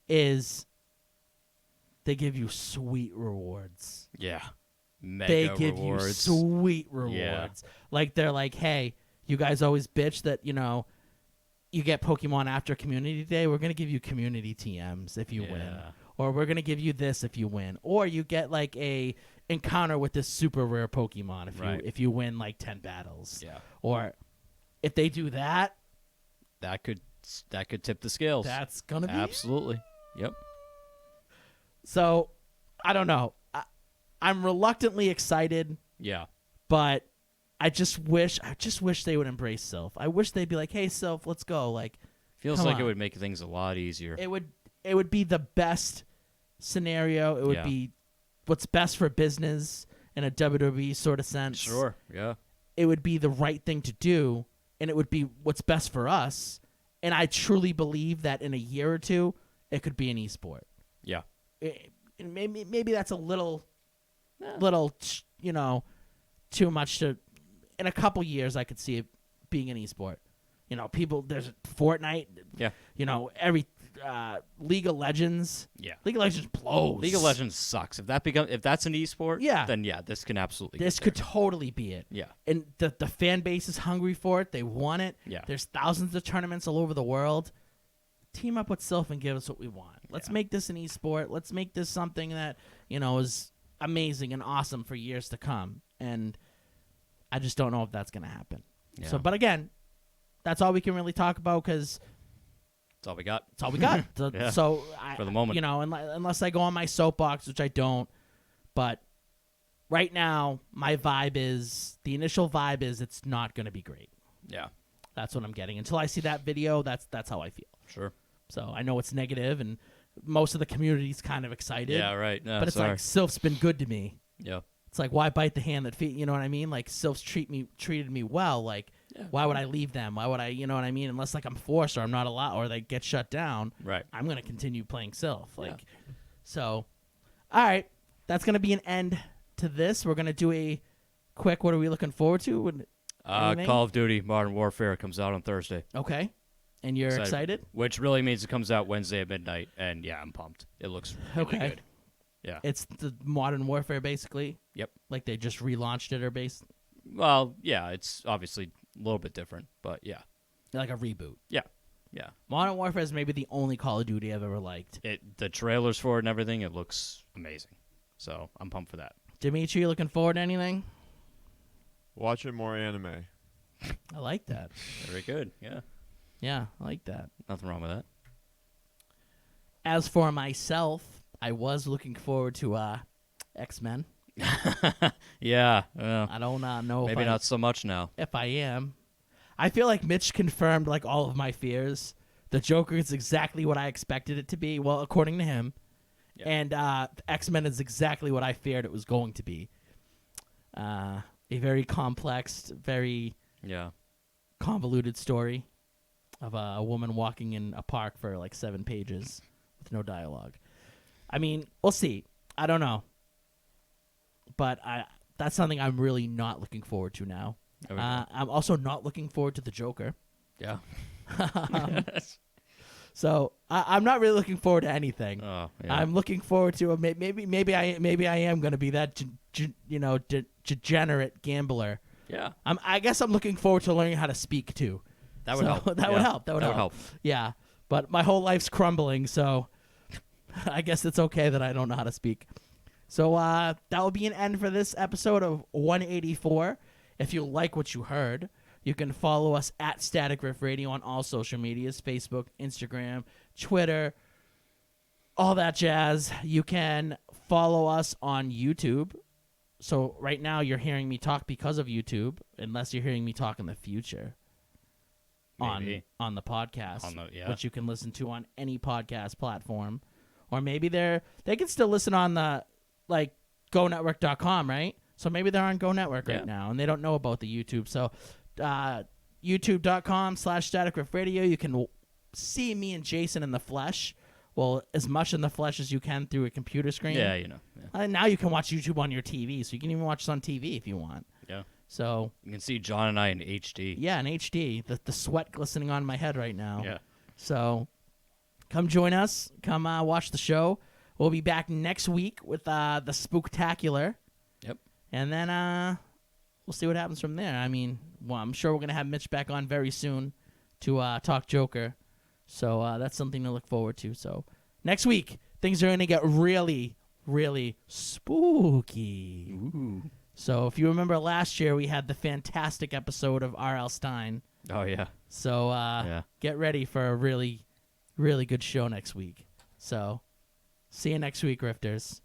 is they give you sweet rewards. Yeah. They Mega give rewards. you sweet rewards. Yeah. Like, they're like, hey, you guys always bitch that, you know, you get Pokemon after Community Day. We're going to give you Community TMs if you win. Yeah. Or we're going to give you this if you win. Or you get, like, a encounter with this super rare Pokemon if you win, like, 10 battles. Yeah. Or if they do that, That could tip the scales. that's going to be Absolutely. Yep. So, I don't know. I'm reluctantly excited, Yeah. but I just wish they would embrace Sylph. I wish they'd be like, "Hey, Sylph, let's go." Like, Feels come like on. it would make things a lot easier. It would be the best scenario. It would Yeah. be what's best for business in a WWE sort of sense. Sure. Yeah. It would be the right thing to do, and it would be what's best for us. And I truly believe that in a year or two, it could be an esport. Yeah. Maybe that's a little, you know, too much to. In a couple years, I could see it being an esport. You know, there's Fortnite. Yeah. You know, every League of Legends. Yeah. League of Legends blows. League of Legends sucks. If that's an esport, Yeah. then yeah, this can absolutely. This get could there. totally be it. Yeah. And the fan base is hungry for it. They want it. Yeah. There's thousands of tournaments all over the world. Team up with Sylph and give us what we want. Let's Yeah. make this an esport. Let's make this something that, you know, is amazing and awesome for years to come. And I just don't know if that's going to happen. Yeah. So, but again, that's all we can really talk about because That's all we got. that's all we got. Yeah. So, For the moment. you know, unless I go on my soapbox, which I don't, but right now, the initial vibe is it's not going to be great. Yeah. That's what I'm getting. Until I see that video, that's how I feel. Sure. So I know it's negative, and most of the community's kind of excited. Yeah. Right. No, But it's sorry. like Sylph's been good to me. Yeah. It's like, why bite the hand that feeds? You know what I mean? Like Sylph's treated me well. Like, why would I leave them? Why would I? You know what I mean? Unless like I'm forced or I'm not allowed or they get shut down. Right. I'm gonna continue playing Sylph. Like, so. All right, that's gonna be an end to this. We're gonna do a quick. What are we looking forward to? Anything? Call of Duty Modern Warfare comes out on Thursday. Okay. And you're excited? Which really means it comes out Wednesday at midnight, and yeah, I'm pumped. It looks really Okay. good. Yeah. It's the Modern Warfare, basically. Yep. Like they just relaunched it or Well, yeah, it's obviously a little bit different, but yeah. like a reboot. Yeah. Yeah. Modern Warfare is maybe the only Call of Duty I've ever liked. The trailers for it and everything, it looks amazing. So I'm pumped for that. Dimitri, you looking forward to anything? Watching more anime. I like that. Very good. Yeah. Yeah, I like that. Nothing wrong with that. As for myself, I was looking forward to X-Men. Yeah. Well, I don't know maybe if not so much now. if I am. I feel like Mitch confirmed like all of my fears. The Joker is exactly what I expected it to be. Well, according to him. Yeah. And X-Men is exactly what I feared it was going to be. A very complex, very Yeah. convoluted story of a woman walking in a park for like 7 pages with no dialogue. I mean, we'll see. I don't know. But that's something I'm really not looking forward to now. There we go. I'm also not looking forward to the Joker. Yeah. So I'm not really looking forward to anything. Oh, yeah. I'm looking forward to maybe I am going to be that degenerate gambler. Yeah. I guess I'm looking forward to learning how to speak too. That would So, help. That would Yeah. help. That would help. Yeah, but my whole life's crumbling, so I guess it's okay that I don't know how to speak. So that will be an end for this episode of 184. If you like what you heard, you can follow us at Static Riff Radio on all social medias, Facebook, Instagram, Twitter, all that jazz. You can follow us on YouTube. So right now you're hearing me talk because of YouTube, unless you're hearing me talk in the future Maybe. on the podcast, yeah. which you can listen to on any podcast platform. Or maybe they can still listen on the like GoNetwork.com, right? So maybe they're on Go Network right Yeah. now, and they don't know about the YouTube. So youtube.com/Static Riff Radio. You can see me and Jason in the flesh. Well, as much in the flesh as you can through a computer screen. Yeah, you know. Yeah. Now you can watch YouTube on your TV, so you can even watch us on TV if you want. Yeah. So You can see John and I in HD. yeah, in HD, the sweat glistening on my head right now. Yeah. So come join us. Come watch the show. We'll be back next week with the Spooktacular. Yep. And then we'll see what happens from there. I mean, well, I'm sure we're going to have Mitch back on very soon to talk Joker. So that's something to look forward to. So next week, things are going to get really, really spooky. Ooh. So if you remember last year, we had the fantastic episode of R.L. Stein. Oh, yeah. So Yeah. get ready for a really, really good show next week. So see you next week, Rifters.